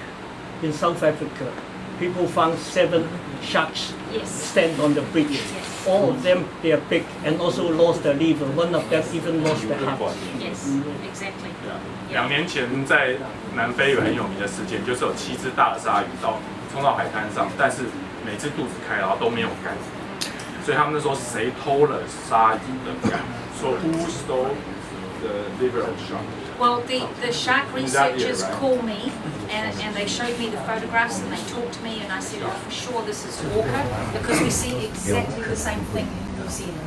in South Africa, people found 7 sharks stand on the bridge. All of them, they are big and also lost their liver. One of them even lost their heart. Yes, exactly. 2年前在南非有很有名的事件，就是有7只大的鲨鱼冲到海滩上，但是每次肚子开，然后都没有肝，所以他们就说谁偷了鲨鱼的肝？说 Who stole the liver of shark? Well, the shark researchers call me and they showed me the photographs and they talked to me and I said, oh, for sure this is orca because we see exactly the same thing in New Zealand.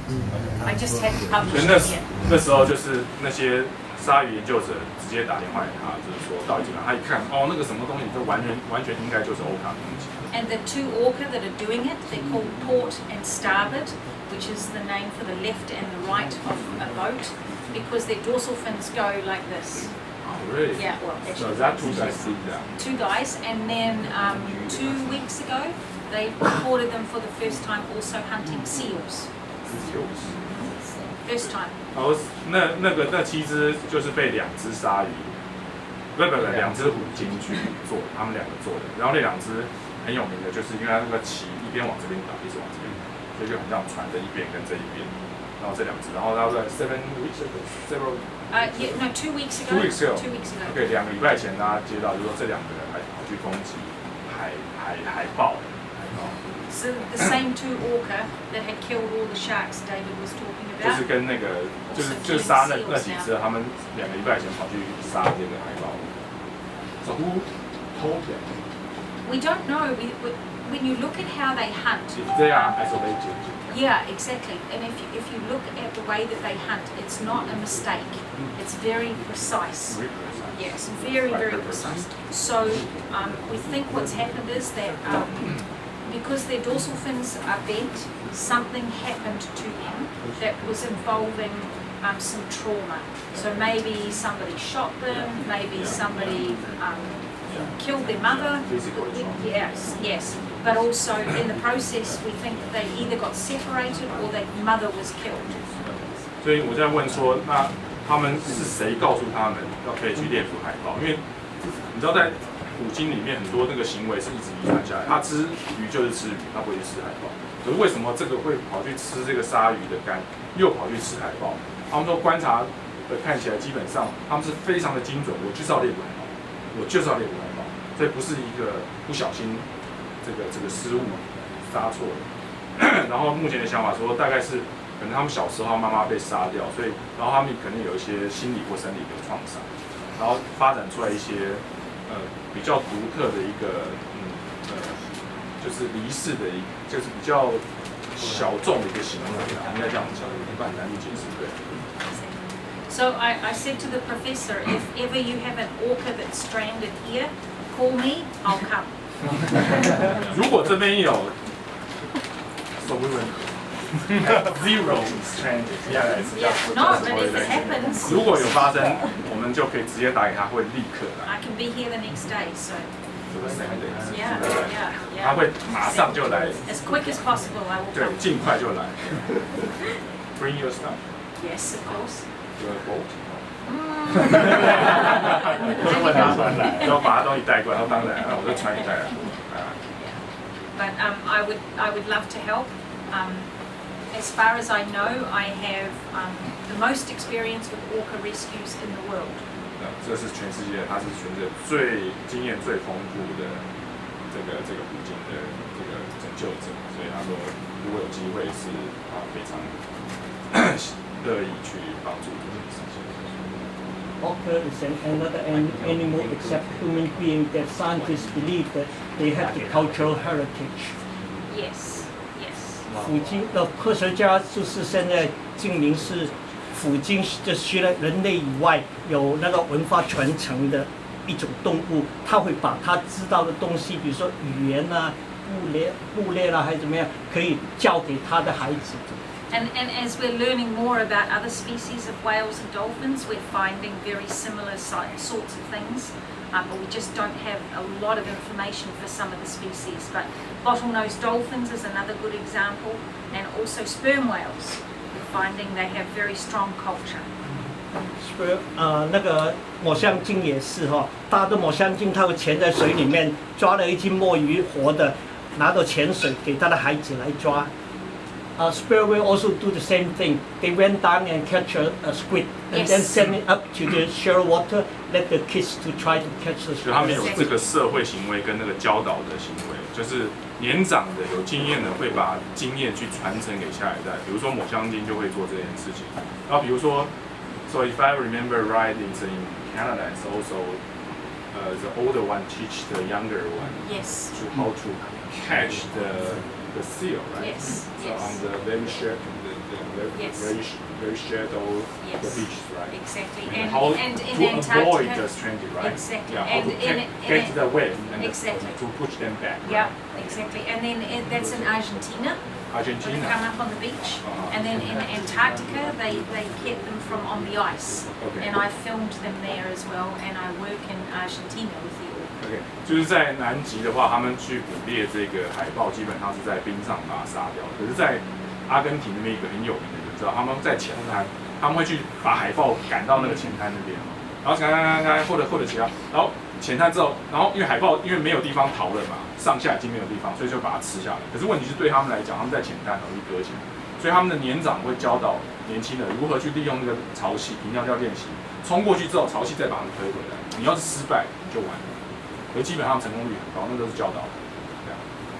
I just had to publish it here. 那时候就是那些鲨鱼研究者直接打电话给他，就是说到底怎么样？他一看，哦，那个什么东西，这完全应该就是 orca 的东西。And the two orca that are doing it, they're called port and starboard, which is the name for the left and the right of a boat, because their dorsal fins go like this. Oh, really? Yeah, well, So actually, that two guys did that. two guys, and then 2 weeks ago, they reported them for the first time also hunting seals. First time. 然后那7只就是被2只鲨鱼，不2只虎鲸去做，他们2个做的。然后那2只很有名的，就是因为它那个鳍一边往这边倒，一直往这边倒，所以就很像船的一边跟这一边。然后这2只，然后他在7 weeks ago, several. Yeah, no, 2 weeks ago. 2 weeks ago. 2 weeks ago. OK, 2个礼拜前大家接到，就说这2个人还跑去攻击海豹。 So the same two orca that had killed all the sharks David was talking 就是 about. 跟那个就是杀那几只，他们2个礼拜前跑去杀这个海豹。So who told them? We don't know. When you look at how they hunt, If they are isolated. yeah, exactly. And if you look at the way that they hunt, it's not a mistake. It's very precise. Very precise. Yes, very precise. So we think what's happened is that because their dorsal fins are bent, something happened to them that was involving some trauma. So maybe somebody shot them, maybe somebody killed their mother. Physical trauma. Yes. But also in the process, we think that they either got separated or their mother was killed. 所以我在问说，那他们是谁告诉他们要可以去猎捕海豹？因为你知道在虎鲸里面很多那个行为是一直遗传下来，它吃鱼就是吃鱼，它不会去吃海豹。可是为什么这个会跑去吃这个鲨鱼的肝，又跑去吃海豹？他们说观察的看起来基本上他们是非常的精准，我就是要猎捕海豹，我就是要猎捕海豹，所以不是一个不小心这个失误杀错了。然后目前的想法说，大概是可能他们小时候妈妈被杀掉，所以然后他们可能有一些心理或生理的创伤，然后发展出来一些比较独特的一个就是离世的就是比较小众的一个行为啊，应该这样讲，不然难以解释对。So I said to the professor, if ever you have an orca that's stranded here, call me, I'll come. 如果这边有 so we will zero stranded. Yeah, no, but if it happens, 如果有发生，我们就可以直接打给他，会立刻来。 I can be here the next day. So Yeah. 他 yeah. 会马上就来， As quick as possible, I will 对， come. 尽快就来。Bring your stuff. Yes, of course. Your boat. 我就问他船来，然后把他东西带过来，他当然，我就船也带来。But I would love to help. As far as I know, I have the most experience with orca rescues in the world. 这是全世界，他是全世界最经验最丰富的这个虎鲸的这个拯救者，所以他说如果有机会是他非常乐意去帮助这件事情。 Orca is another animal except human being that scientists believe that they have the cultural heritage. Yes. 虎鲸的科学家就是现在证明是虎鲸，就除了人类以外，有那个文化传承的一种动物，它会把它知道的东西，比如说语言啊、捕猎啦，还是怎么样，可以教给他的孩子。 And as we're learning more about other species of whales and dolphins, we're finding very similar sorts of things, but we just don't have a lot of information for some of the species. But bottlenose dolphins is another good example, and also sperm whales. We're finding they have very strong culture. 那个抹香鲸也是哈，大的抹香鲸它会潜在水里面，抓了一只墨鱼活的，拿到潜水给他的孩子来抓。spur whale also do the same thing. They went down and catch a squid and then send it up to the shallow water, let the kids to try to catch the 就他们 squid. 有这个社会行为跟那个教导的行为，就是年长的有经验的会把经验去传承给下一代。比如说抹香鲸就会做这件事情。然后比如说 ，so if I remember right, it's in Canada. It's also the older one teach the younger one Yes. to how to catch the seal, right? Yes. So Yes. on the very shallow, Yes. very shallow Yes. the beach, right? Exactly. And how And to in avoid Antarctica. the stranded, right? Exactly. Yeah, how And to get the wave and Exactly. to push them back. Yeah, exactly. And then that's in Argentina. When they come Argentina. up on the beach, and then in Antarctica they get them from on the ice, Okay. and I filmed them there as well, and I work in Argentina with the orca. OK， 就是在南极的话，他们去捕猎这个海豹，基本上是在冰上把它杀掉。可是，在阿根廷那边一个很有名的，你知道，他们在浅滩，他们会去把海豹赶到那个浅滩那边，然后赶，或者其他，然后浅滩之后，然后因为海豹因为没有地方逃了嘛，上下已经没有地方，所以就把它吃下来。可是问题是对他们来讲，他们在浅滩容易搁浅，所以他们的年长会教导年轻人如何去利用那个潮汐，平常要练习，冲过去之后潮汐再把它们推回来。你要是失败，你就完了。可是基本上成功率很高，那都是教导的。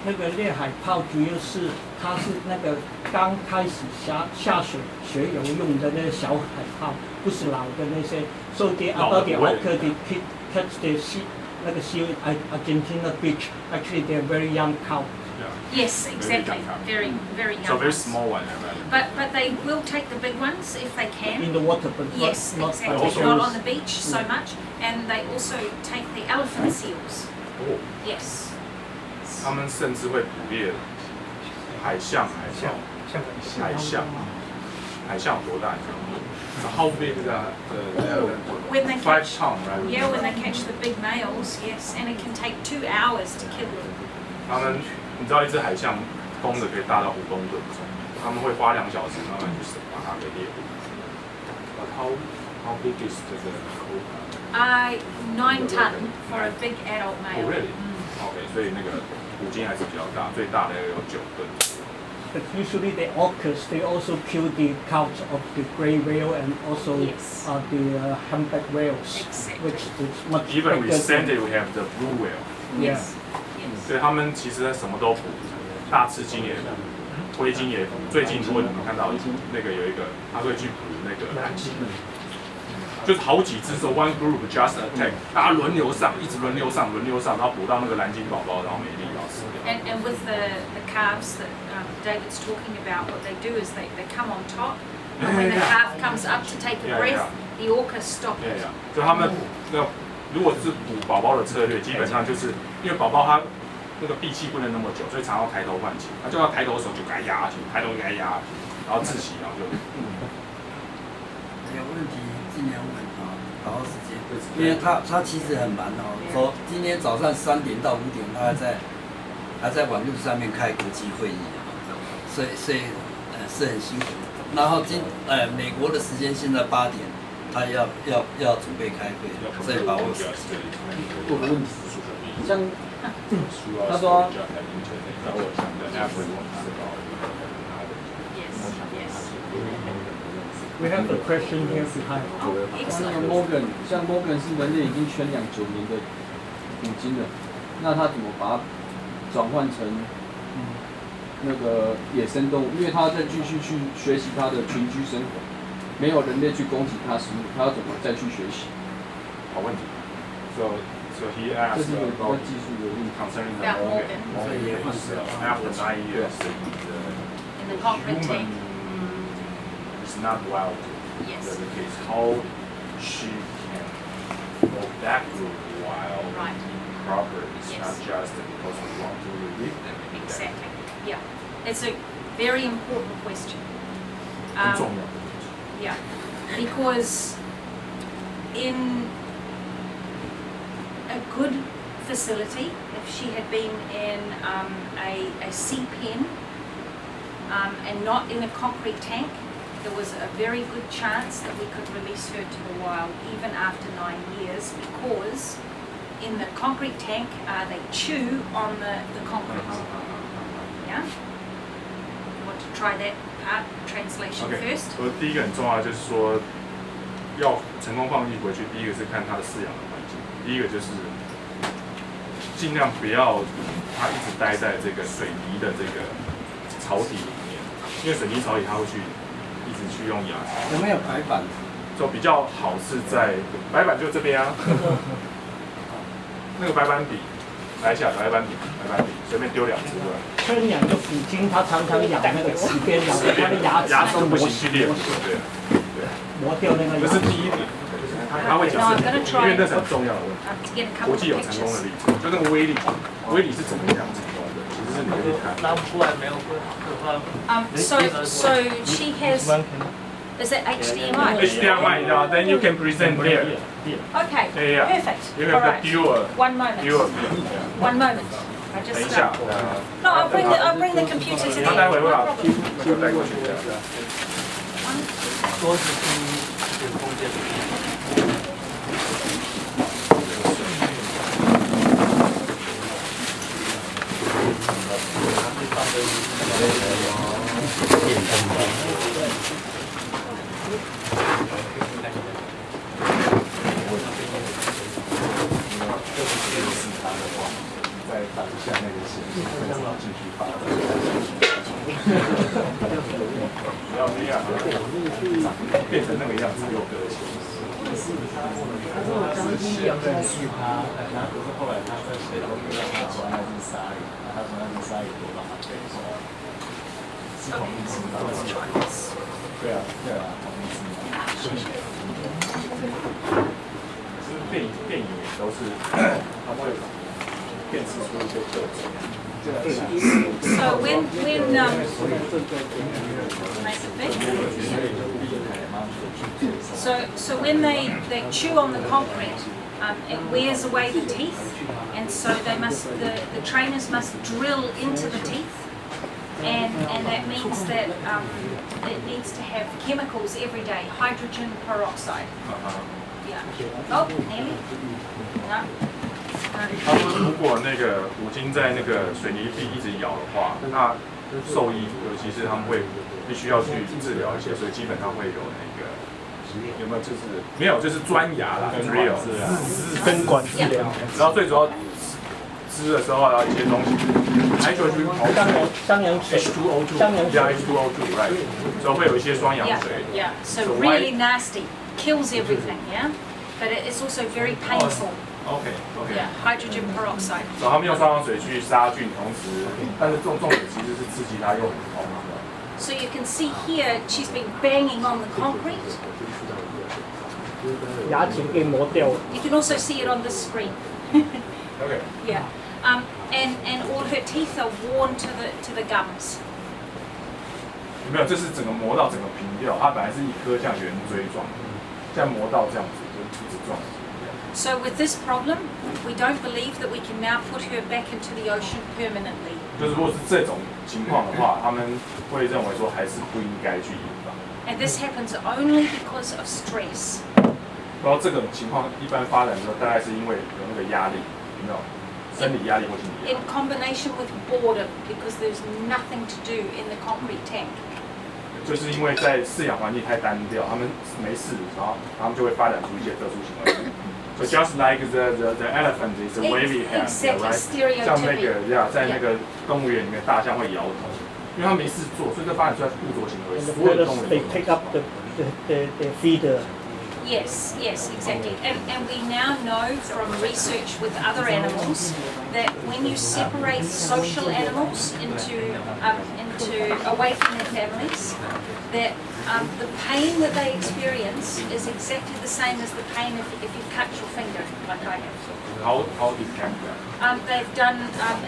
那个猎海豹主要是它是那个刚开始下水学游泳的那个小海豹，不是老的那些。So the about the orca they catch the sea 那个 seal at Argentina beach. Actually, they're very young cow. Yes, exactly. Very young. So very ones. small one, right? But they will take the big ones if they can. In the water, but Yes, not exactly. Also- Not on the beach so much, and they also take the elephant seals. 哦， Yes. 他们甚至会捕猎海象，海象有多大？你知道吗？So how big is that? When they 5 catch, pounds, right? yeah, when they catch the big males, yes, and it can take 2 hours to kill them. 他们，你知道一只海象公的可以大到5公吨重，他们会花2小时慢慢去把它给猎捕。But how big is the cobra? 9 ton for a big adult male. Oh, really? OK， 所以那个虎鲸还是比较大，最大的有9吨。But usually the orcas they also kill the couch of the grey whale and also Yes. The humpback whales, Exactly. which is much Even bigger. recently we have the blue whale， Yeah. Yes. 所以他们其实什么都捕，大翅鲸也捕，灰鲸也捕。最近如果你们看到那个有一个，他会去捕那个蓝鲸，就是好几只，so one group just attack，大家轮流上，一直轮流上，然后捕到那个蓝鲸宝宝，然后没力要死掉。And with the calves that David's talking about, what they do is they come on top, and when the calf comes up to take a breath, the orca stop it. 就他们如果是捕宝宝的策略，基本上就是因为宝宝他那个闭气不能那么久，所以常要抬头换气，他就要抬头的时候就给他压下去，抬头给他压下去，然后窒息，然后就。有问题尽量问啊，把握时间，因为他其实很忙哦。从今天早上3点到5点，他还在网络上面开国际会议，所以是很辛苦。然后美国的时间现在8点，他要准备开会，所以把握时间。我有个问题，像他说。We have a question here behind. 那个 Morgan， 像 Morgan 是人类已经圈养9年的虎鲸了，那他怎么把它转换成那个野生动物？因为他在继续去学习它的群居生活，没有人类去攻击它食物，他要怎么再去学习？好问题。So he asked 这是一个比较 about 技术的问题。 concerning the About Morgan. Morgan. After 9 years, In the concrete human tank. is not wild. Yes. The case how she can go back to wild Right. proper is Yes. not just because we want to relieve them. Exactly. Yeah. It's a very important question. 很重要的问题。 Yeah. Because in a good facility, if she had been in a sea pen and not in a concrete tank, there was a very good chance that we could release her to the wild even after 9 years, because in the concrete tank they chew on the concrete. Yeah? You want to try that part translation first. 所以第一个很重要，就是说要成功放弃回去，第一个是看它的饲养的环境，第一个就是尽量不要它一直待在这个水泥的这个槽底里面，因为水泥槽底它会一直去用牙齿。有没有白板？就比较好是在白板就这边啊，那个白板笔，来一下白板笔，随便丢2只过来。圈养的虎鲸，它常常咬那个齿边，咬它的牙齿都不行去裂，对，磨掉那个牙齿。这是第一点，他会讲是，因为那是很重要的问题。国际有成功的例子，就那个威力是怎么样成功的？其实是你可以看。So she has. Is that HDMI? HDMI, yeah. Then you can present here. Okay. Yeah. Perfect. You have the dual. One moment. One moment. I just. 等一下。No, I'll bring the computer to the. 他待会会把 No 就带过去。桌子是有空间的。再打一下那个线，继续发。不要这样，变成那个样子又得钱。现在是他，然后可是后来他在写东西，他说那是鲨鱼，他说那是鲨鱼多到他可以说是同一只吗？对啊，同一只嘛。其实电影也都是，他会辨识出一些特征。So when So when they chew on the concrete, it wears away the teeth, and so the trainers must drill into the teeth, and that means that it needs to have chemicals every day, hydrogen peroxide. Yeah. Oh, nearly. No. 他说，如果那个虎鲸在那个水泥壁一直咬的话，那兽医尤其是他们会必须要去治疗一些，所以基本上会有那个有没有就是没有就是钻牙啦，根管治疗。然后最主要吃的时候要一些东西，还有就是双氧水 H2O2 加 H2O2 right， 所以会有一些双氧水。Yeah. So really nasty, kills everything. Yeah. But it's also very painful. OK. Yeah, hydrogen peroxide. 然后他们用双氧水去杀菌，同时，但是重点其实是刺激它又很痛。So you can see here, she's been banging on the concrete. 牙齿被磨掉了。You can also see it on the screen. OK. Yeah. And all her teeth are worn to the gums. 有没有？这是整个磨到整个平掉，它本来是一颗像圆锥状的，现在磨到这样子就一直撞。So with this problem, we don't believe that we can now put her back into the ocean permanently. 就是如果是这种情况的话，他们会认为说还是不应该去引导。And this happens only because of stress. 然后这种情况一般发展的时候，大概是因为有那个压力，有没有？生理压力或心理压力。In combination with boredom, because there's nothing to do in the concrete tank. 就是因为在饲养环境太单调，他们没事，然后他们就会发展出一些特殊行为。So just like the elephant is a wavy hand, right? 像那个在那个动物园里面，大象会摇头，因为它没事做，所以就发展出来附着行为。所有的动物 They pick up the feeder. Yes, exactly. And we now know from research with other animals that when you separate social animals into away from their families, that the pain that they experience is exactly the same as the pain if you cut your finger, like I have. How did that? They've done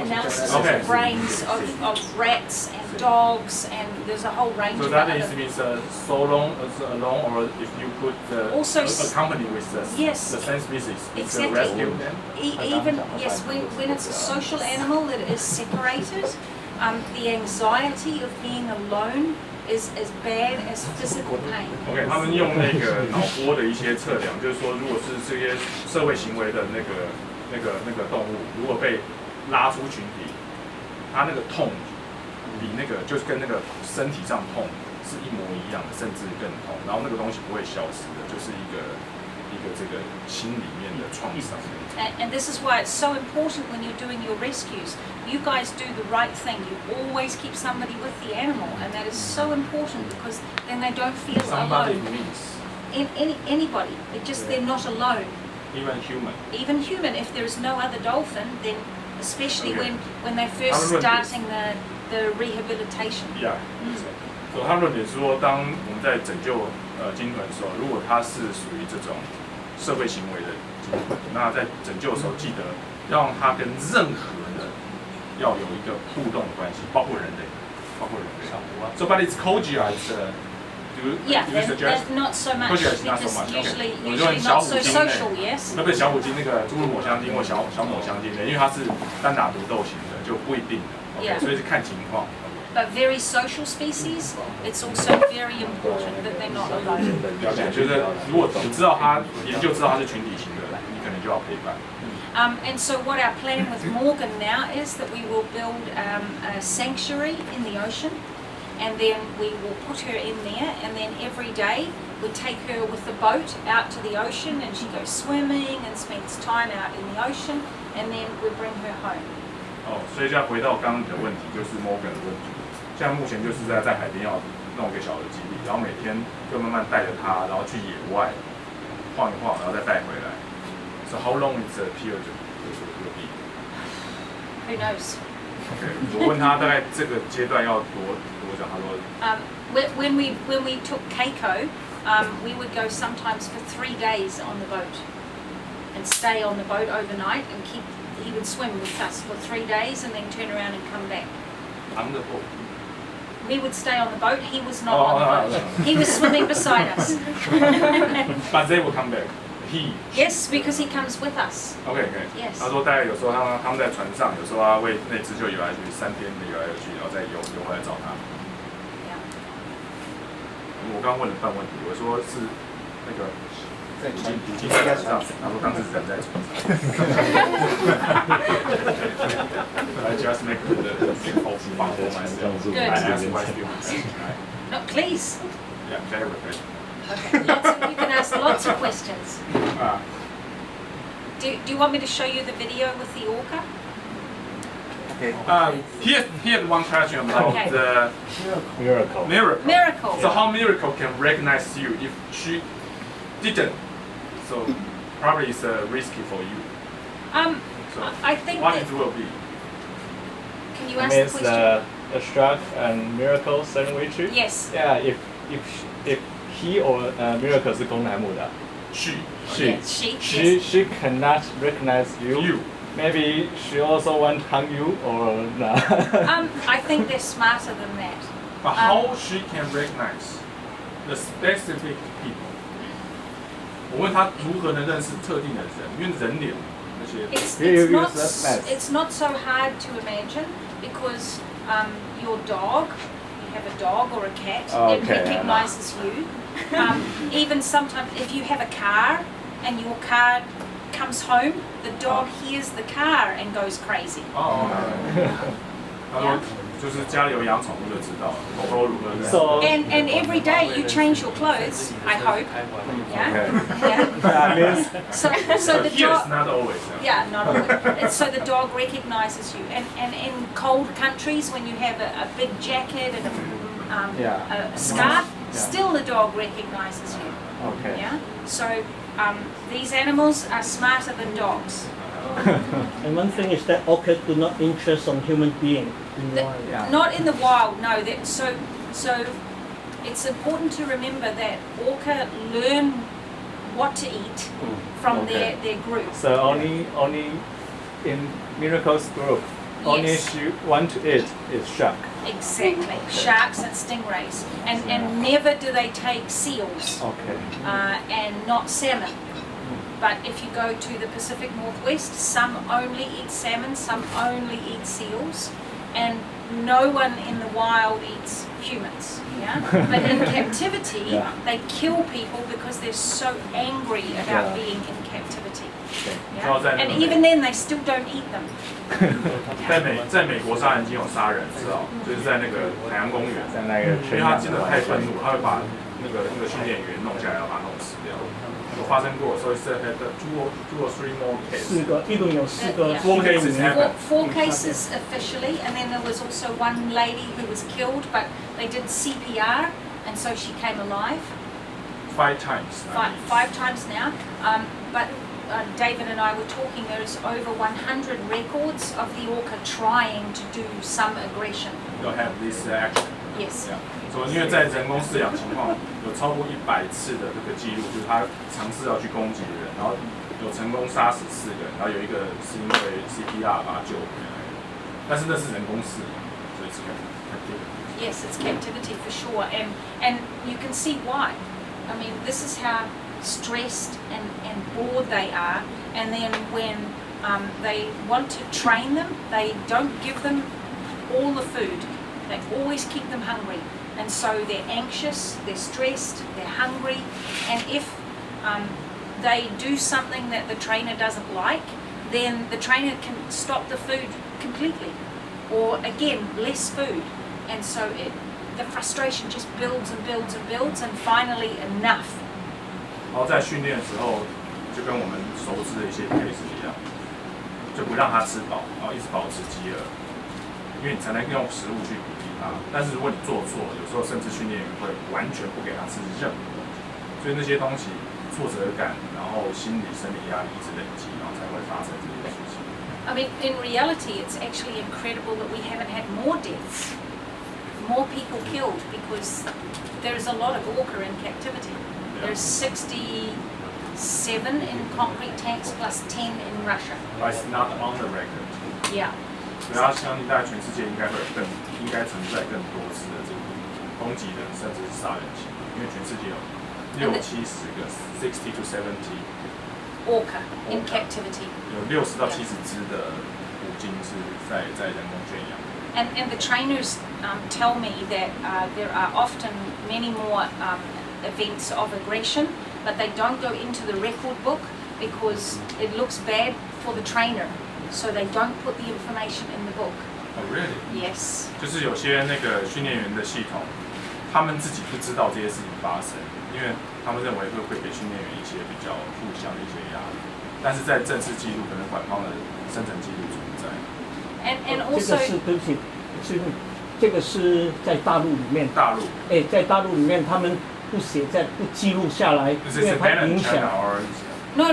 analysis of the brains of rats and dogs, and there's a whole range So of that other. means so long as alone, or if you put Also, accompany with the same species, it's a rescue then? Even yes, when it's a social animal that is separated, the anxiety of being alone is as bad as physical pain. OK， 他们用那个脑波的一些测量，就是说，如果是这些社会行为的那个动物，如果被拉出群体，它那个痛比那个就是跟那个身体上痛是一模一样的，甚至更痛。然后那个东西不会消失的，就是一个这个心里面的创伤。And this is why it's so important when you're doing your rescues. You guys do the right thing. You always keep somebody with the animal, and that is so important because then they don't feel Somebody alone. means Anybody, they're not alone. even human. Even human. If there is no other dolphin, then especially Okay. when they're first starting the rehabilitation. Yeah. 所以他论点是说，当我们在拯救鲸豚的时候，如果它是属于这种社会行为的鲸豚，那在拯救的时候，记得要让它跟任何人要有一个互动的关系，包括人类。So, but it's Koja is Yeah, do you suggest? that's not so much Koja is not so because much. usually Okay. not so social. Yes. 那不是小虎鲸那个侏儒抹香鲸或小抹香鲸的，因为它是单打独斗型的，就不一定的。Yeah. 所以是看情况。But very social species, it's also very important that they're not alone. 了解，就是如果你知道它研究知道它是群体型的，你可能就要陪伴。And so what our plan with Morgan now is that we will build a sanctuary in the ocean, and then we will put her in there, and then every day we take her with the boat out to the ocean, and she goes swimming and spends time out in the ocean, and then we bring her home. 所以就要回到刚刚你的问题，就是 Morgan 的问题。现在目前就是在海边要弄一个小的基地，然后每天就慢慢带着它，然后去野外晃一晃，然后再带回来。So how long is the period will be? Who knows? Okay. 我问他大概这个阶段要多久，他说。When we took Keiko, we would go sometimes for 3 days on the boat, and stay on the boat overnight, and he would swim with us for 3 days, and then turn around and come back. On the boat. We would stay on the boat. He was not on the boat. He was swimming beside us. But they will come back. He. Yes, because he comes with us. OK。Yes. 他说大概有时候他们在船上，有时候他会那只就游来游去，3天的游来游去，然后再游回来找他。我刚问了半问题，我说是那个已经在船上，他说当时人在船上。I just make the false bomb for myself. Good. I ask questions. No, please. Yeah, very good. Okay. You can ask lots of questions. Do you want me to show you the video with the orca? Okay. Here's one question about the miracle. So how miracle can recognize you if she didn't? So probably it's risky for you. So I think what that, it will be? Can you ask the question? The shark and miracle same way too? Yes. Yeah, if he or miracle 是公的还是母的 She. She cannot recognize you. Maybe she also want to hug you or not. I think they're smarter than that. But how she can recognize the specific people? 我问他如何能认识特定的人，因为人脸那些。It's not so hard to imagine because your dog, you have a dog or a cat, it recognizes you. Even sometimes if you have a car and your car comes home, the dog hears the car and goes crazy. 就是家里有养宠物就知道狗狗如何。So and every day you change your clothes, I hope. Yeah. So the Here's dog. not always. Yeah, not always. So the dog recognizes you, and in cold countries when you have a big jacket and a scarf, still the dog recognizes you. Okay. Yeah. So these animals are smarter than dogs. And one thing is that orcas do not interest on human being. Not in the wild, no. So it's important to remember that orca learn what to eat from their group. So only in Miracle's group, only she want to eat is shark. Exactly, sharks and stingrays, and never do they take seals. Okay. And not salmon. But if you go to the Pacific Northwest, some only eat salmon, some only eat seals, and no one in the wild eats humans. Yeah. But in captivity, they kill people because they're so angry about being in captivity. Yeah. And even then, they still don't eat them. 在美国杀人鲸有杀人，知道？就是在那个海洋公园，在那个因为他真的太愤怒，他会把那个训练员弄下来，然后把他弄死掉。有发生过，所以是 had two or three more cases. 一共有4个 Four cases happened. Four cases officially, and then there was also one lady who was killed, but they did CPR, and so she came alive. 5 times. Five times now. But David and I were talking, there's over 100 records of the orca trying to do some aggression. They'll have this action. Yes. 所以因为在人工饲养情况有超过100次的这个记录，就是他尝试要去攻击人，然后有成功杀死4个人，然后有一个是因为 CPR 把他救回来，但是那是人工饲养，所以是 captivity. Yes, it's captivity for sure, and you can see why. I mean, this is how stressed and bored they are, and then when they want to train them, they don't give them all the food. They always keep them hungry, and so they're anxious, they're stressed, they're hungry, and if they do something that the trainer doesn't like, then the trainer can stop the food completely, or again, less food, and so the frustration just builds and builds and builds, and finally enough. 然后在训练的时候，就跟我们熟知的一些 case 一样，就不让他吃饱，然后一直保持饥饿，因为你才能用食物去鼓励他。但是如果你做错，有时候甚至训练员会完全不给他吃任何东西，所以那些东西挫折感，然后心理、生理压力一直累积，然后才会发生这些事情。I mean, in reality, it's actually incredible that we haven't had more deaths, more people killed, because there's a lot of orca in captivity. There's 67 in concrete tanks plus 10 in Russia. But it's not on the record. Yeah. 所以他相信在全世界应该会有应该存在更多次的这个攻击人甚至是杀人行为，因为全世界有60-70个60 to 70 orca in captivity. 有60到70只的捕鲸是在人工圈养。And the trainers tell me that there are often many more events of aggression, but they don't go into the record book because it looks bad for the trainer, so they don't put the information in the book. Oh, really? Yes. 就是有些那个训练员的系统，他们自己不知道这些事情发生，因为他们认为会给训练员一些比较负向的一些压力，但是在正式记录可能官方的生成记录存在。And also. 对不起，这个是在大陆里面。大陆。在大陆里面他们。不记录下来，因为它影响。No,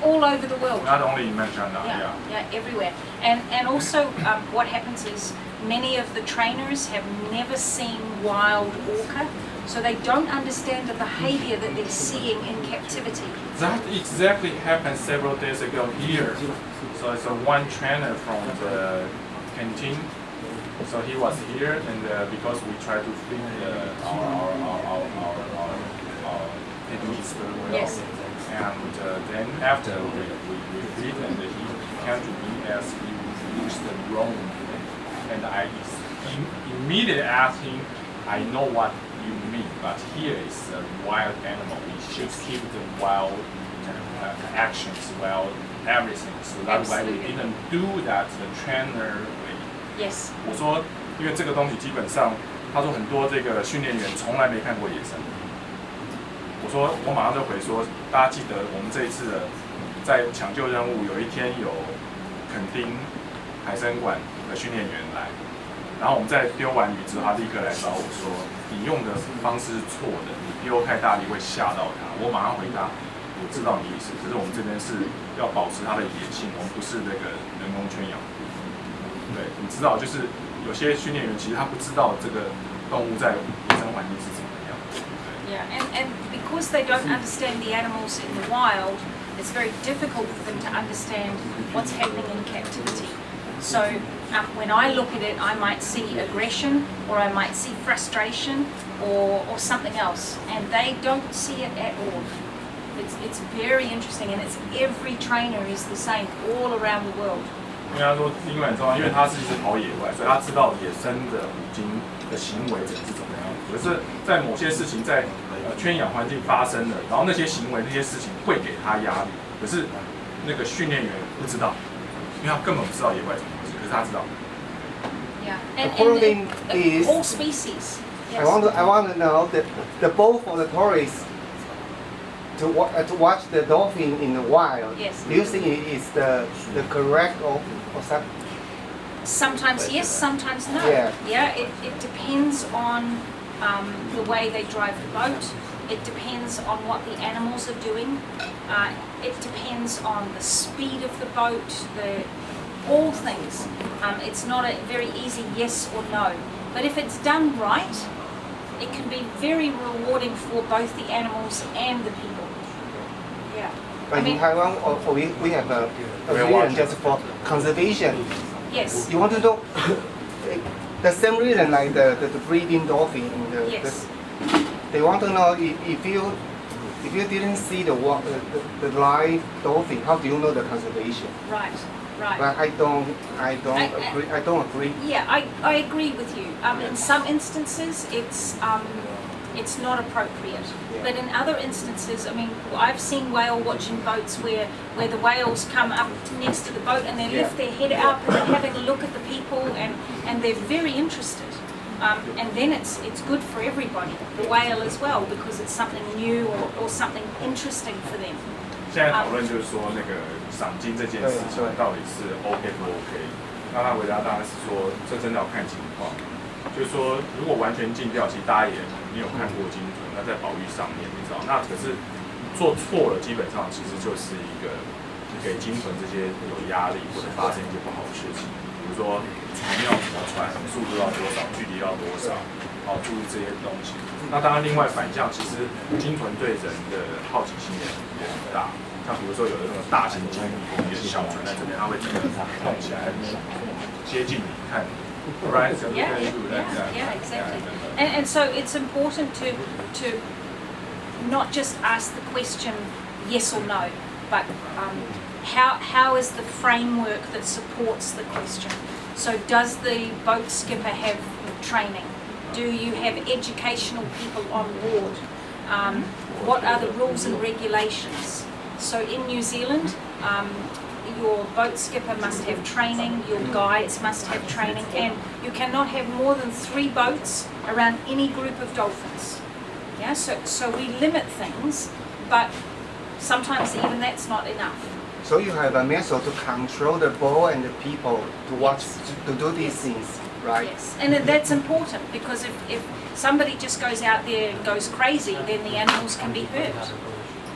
all over the world. Not only in China, yeah, everywhere. And also, what happens is many of the trainers have never seen wild orca, so they don't understand the behavior that they're seeing in captivity. That exactly happened several days ago here. So it's one trainer from the canteen. So he was here, and because we tried to feed our techniques very well. Yes. And then after we feed, and he came to me as he used the wrong, and I immediately asked him, I know what you mean, but here is a wild animal. We should keep the wild actions, wild everything. So that's why we didn't do that the trainer way. Yes. 我说，因为这个东西基本上，他说很多这个训练员从来没看过野生。我说，我马上就回说，大家记得我们这一次的在抢救任务，有一天有垦丁海参馆的训练员来，然后我们在丢完鱼之后，他立刻来找我说，你用的方式是错的，你丢太大力会吓到他。我马上回答，我知道你意思，可是我们这边是要保持它的野性，我们不是那个人工圈养。对，你知道，就是有些训练员其实他不知道这个动物在野生环境是怎么样。Yeah, and because they don't understand the animals in the wild, it's very difficult for them to understand what's happening in captivity. So when I look at it, I might see aggression, or I might see frustration, or something else, and they don't see it at all. It's very interesting, and it's every trainer is the same all around the world. 因为他说，因为很重要，因为他是一直跑野外，所以他知道野生的捕鲸的行为是怎么样。可是，在某些事情在圈养环境发生了，然后那些行为、那些事情会给他压力。可是那个训练员不知道，因为他根本不知道野外怎么回事，可是他知道。Yeah, and According is all species. Yes. I want to know the goal for the tourists to watch the dolphin in the wild. Yes. Do you think it is the correct or something? Sometimes yes, sometimes no. Yeah. It depends on the way they drive the boat. It depends on what the animals are doing. It depends on the speed of the boat, all things. It's not a very easy yes or no. But if it's done right, it can be very rewarding for both the animals and the people. Yeah. But in Taiwan, we have a reason just for conservation. Yes. You want to know the same reason like the breeding dolphin in the. Yes. They want to know if you didn't see the live dolphin, how do you know the conservation? Right. Right. But I don't agree. Yeah, I agree with you. In some instances, it's not appropriate. Yeah. But in other instances, I mean, I've seen whale watching boats where the whales come up next to the boat and they lift their head up and they're having a look at the people and they're very interested. And then it's good for everybody, the whale as well, because it's something new or something interesting for them. 现在讨论就是说那个赏金这件事情到底是 OK 不 OK？ 那他回答当然是说这真的要看情况，就是说如果完全禁钓，其实大家也没有看过鲸豚，那在保育上面你知道，那可是做错了，基本上其实就是一个给鲸豚这些有压力或者发生一些不好的事情，比如说船要怎么船，速度要多少，距离要多少，注意这些东西。那当然，另外反向，其实鲸豚对人的好奇心也很大。像比如说，有的那种大型鲸鱼，一个小船在这边，它会整个动起来，接近你看。Right? Yeah, exactly. And so it's important to not just ask the question yes or no, but how is the framework that supports the question? So does the boat skipper have training? Do you have educational people on board? What are the rules and regulations? So in New Zealand, your boat skipper must have training, your guides must have training, and you cannot have more than 3 boats around any group of dolphins. Yeah, so we limit things, but sometimes even that's not enough. So you have a method to control the boat and the people to watch, to do these things, right? Yes, and that's important because if somebody just goes out there and goes crazy, then the animals can be hurt.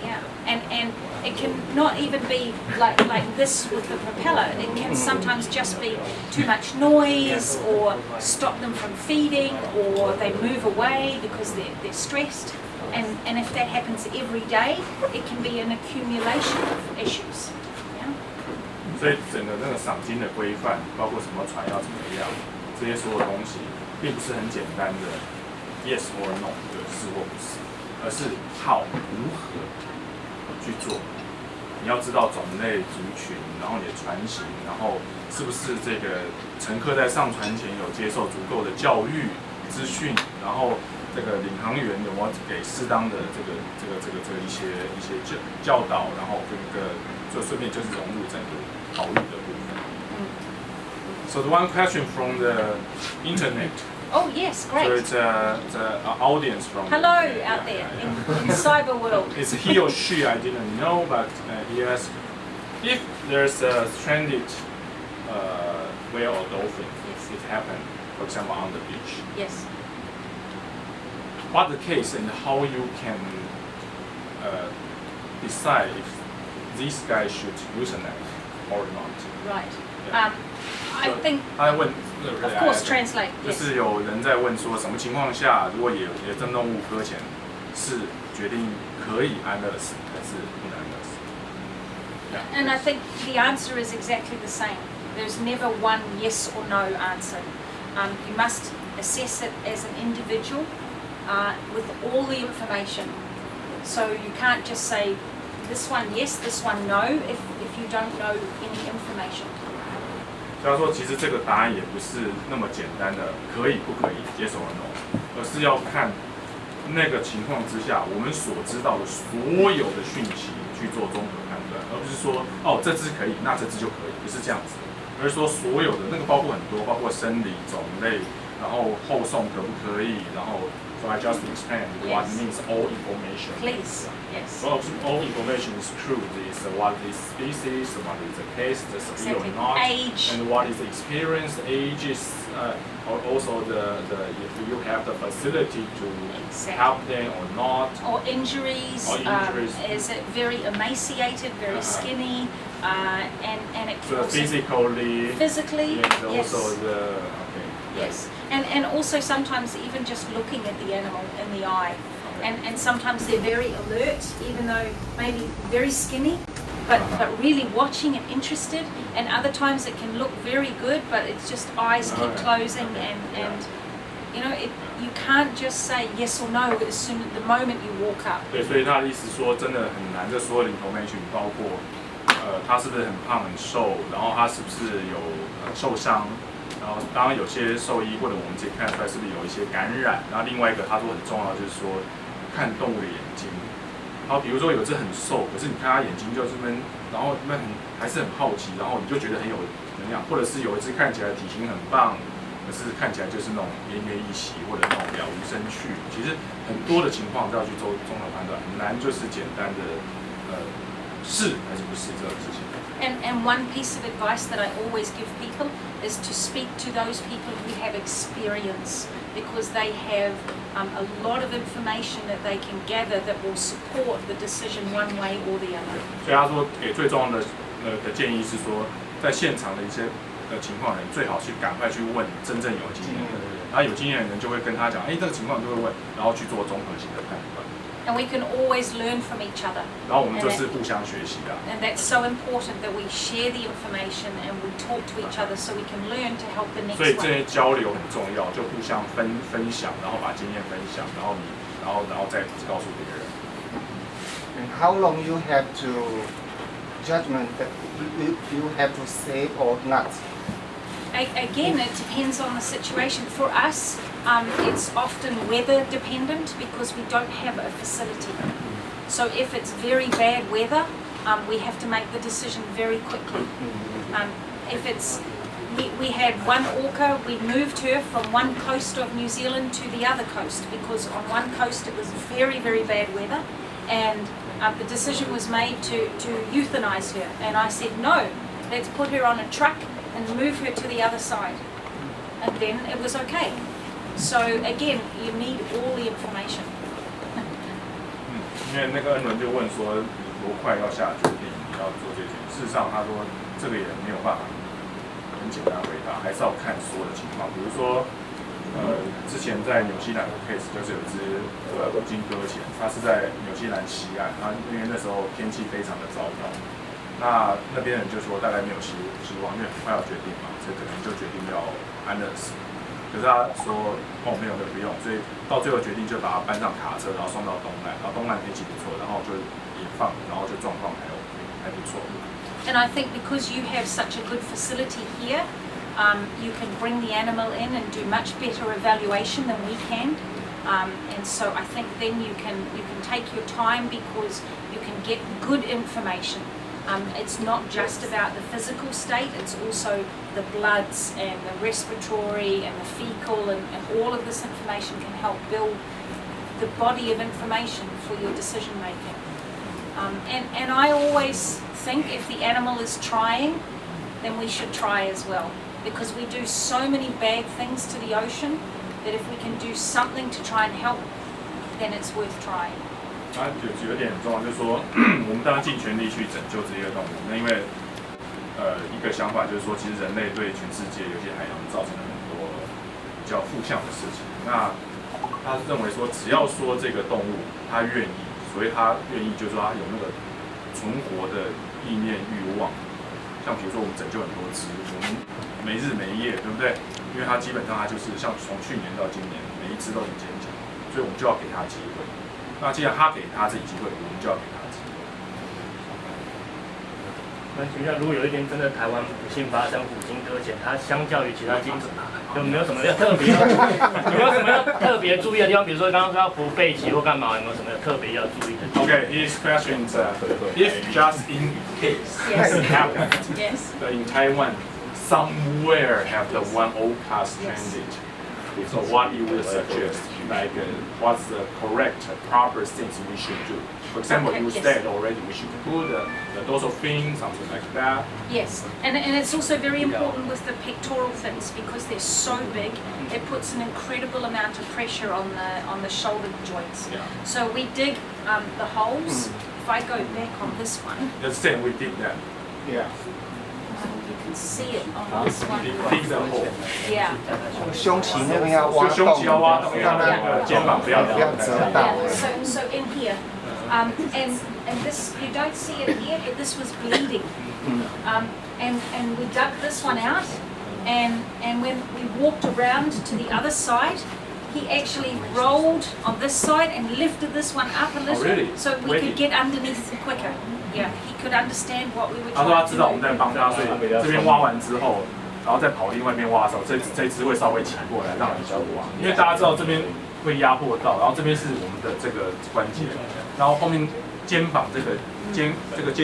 Yeah, and it can not even be like this with the propeller. It can sometimes just be too much noise, or stop them from feeding, or they move away because they're stressed. And if that happens every day, it can be an accumulation of issues. 所以整个那个赏金的规范，包括什么船要怎么样，这些所有东西，并不是很简单的 yes or no 的是或不是，而是 how 如何去做。你要知道种类、族群，然后你的船型，然后是不是这个乘客在上船前有接受足够的教育资讯，然后这个领航员有没有给适当的一些教导，然后就顺便就是融入整个保育的部分。So the one question from the internet. Oh yes, great. So it's the audience from. Hello out there in cyber world. It's he or she, I didn't know, but he asked if there's a stranded whale or dolphin. Yes. It happened, for example, on the beach. Yes. What the case and how you can decide if these guys should euthanize or not? Right. Yeah. I think. 他问 Of course, translate. 就 Yes. 是有人在问说，什么情况下，如果野生动物搁浅，是决定可以安乐死还是不能安乐死？ And I think the answer is exactly the same. There's never one yes or no answer. You must assess it as an individual with all the information. So you can't just say this one yes, this one no if you don't know any information. 所以他说，其实这个答案也不是那么简单的，可以不可以接受 or no， 而是要看那个情况之下，我们所知道的所有的讯息去做综合判断，而不是说哦这只可以，那这只就可以，不是这样子，而是说所有的那个包括很多，包括生理种类，然后后送可不可以，然后 so I just explain what means all information. Please, yes. Well, all information is true. Is what is species, what is the case, the speed or not, age, and what is the experience, age is, or also the if you have the facility to help them or not. Or injuries. Is it very emaciated, very skinny, and it so also physically, and yes. also the Yes, and also sometimes even just looking at the animal in the eye, and sometimes they're very alert, even though maybe very skinny, but really watching and interested, and other times it can look very good, but it's just eyes keep closing, and you know, you can't just say yes or no as soon as the moment you walk up. 对，所以他的意思说，真的很难，这所有的 information 包括，他是不是很胖很瘦，然后他是不是有受伤。然后，当然有些兽医或者我们自己看出来是不是有一些感染。然后另外一个他说很重要就是说，看动物的眼睛。然后比如说有只很瘦，可是你看它眼睛就是闷，然后还是很好奇，然后你就觉得很有能量。或者是有一只看起来体型很棒，可是看起来就是那种奄奄一息或者那种了无生趣。其实很多的情况都要去做综合判断，很难就是简单的是还是不是这种事情。And one piece of advice that I always give people is to speak to those people who have experience, because they have a lot of information that they can gather that will support the decision one way or the other. 所以他说给最重要的建议是说，在现场的一些情况人最好去赶快去问真正有经验的人，然后有经验的人就会跟他讲，哎，这个情况就会问，然后去做综合性的判断。And we can always learn from each other. 然后我们就是互相学习的。And that's so important that we share the information and we talk to each other so we can learn to help the next one. 所以这些交流很重要，就互相分享，然后把经验分享，然后再告诉别人。And how long you have to judgment that you have to say or not? Again, it depends on the situation. For us, it's often weather dependent because we don't have a facility. So if it's very bad weather, we have to make the decision very quickly. If it's we had one orca, we moved her from one coast of New Zealand to the other coast because on one coast it was very, very bad weather, and the decision was made to euthanize her. And I said, no, let's put her on a truck and move her to the other side. And then it was okay. So again, you need all the information. 因为那个恩伦就问说，多快要下决定要做这些？事实上，他说这个也没有办法很简单回答，还是要看所有的情况。比如说，之前在纽西兰的 case 就是有一只五金搁浅，它是在纽西兰西岸，然后因为那时候天气非常的糟糕。那边人就说大概没有希望，因为很快要决定嘛，所以可能就决定要安乐死。可是他说哦没有不用，所以到最后决定就把他搬上卡车，然后送到东岸，然后东岸天气不错，然后就也放，然后就状况还不错。And I think because you have such a good facility here, you can bring the animal in and do much better evaluation than we can. And so I think then you can take your time because you can get good information. It's not just about the physical state, it's also the bloods and the respiratory and the fecal, and all of this information can help build the body of information for your decision making. And I always think if the animal is trying, then we should try as well, because we do so many bad things to the ocean that if we can do something to try and help, then it's worth trying. 他有一点很重要，就是说，我们当然尽全力去拯救这些动物。那因为，一个想法就是说，其实人类对全世界有些海洋造成了很多比较负向的事情。那他认为说，只要说这个动物它愿意，所以它愿意，就是说它有那个存活的意念欲望。像比如说我们拯救很多只，我们没日没夜，对不对？因为它基本上它就是像从去年到今年，每一只都很坚强，所以我们就要给它机会。那既然他给他自己机会，我们就要给他机会。那请问一下，如果有一天真的台湾不幸发生虎鲸搁浅，它相较于其他鲸种，有没有什么要特别？有没有什么要特别注意的地方？比如说刚刚说要扶背鳍或干嘛，有没有什么特别要注意的？Okay, his question is, if just in case it happened, in Taiwan, somewhere have the 1O class transit. So what you would suggest, like what's the correct, proper things we should do? For example, you said already we should put the dorsal fin, something like that. Yes, and it's also very important with the pectoral fins because they're so big. It puts an incredible amount of pressure on the shoulder joints. Yeah. So we dig the holes. If I go back on this one, The same, we did that. Yeah. you can see it on this one. Dig the hole. Yeah. 胸鳍那边要挖就胸鳍要挖洞，让那个肩膀不要不要折到。 Yeah. So in here, and this you don't see it here, but this was bleeding. And we dug this one out, and when we walked around to the other side, he actually rolled on this side and lifted this one up a little, really? so we could get underneath quicker. Yeah, he could understand what we were 他说他 trying 知 to 道我们 do. 在帮他，所以这边挖完之后，然后再跑另外一边挖的时候，这只会稍微起过来，让人家挖。因为大家知道这边会压迫到，然后这边是我们的这个关节，然后后面肩膀这个肩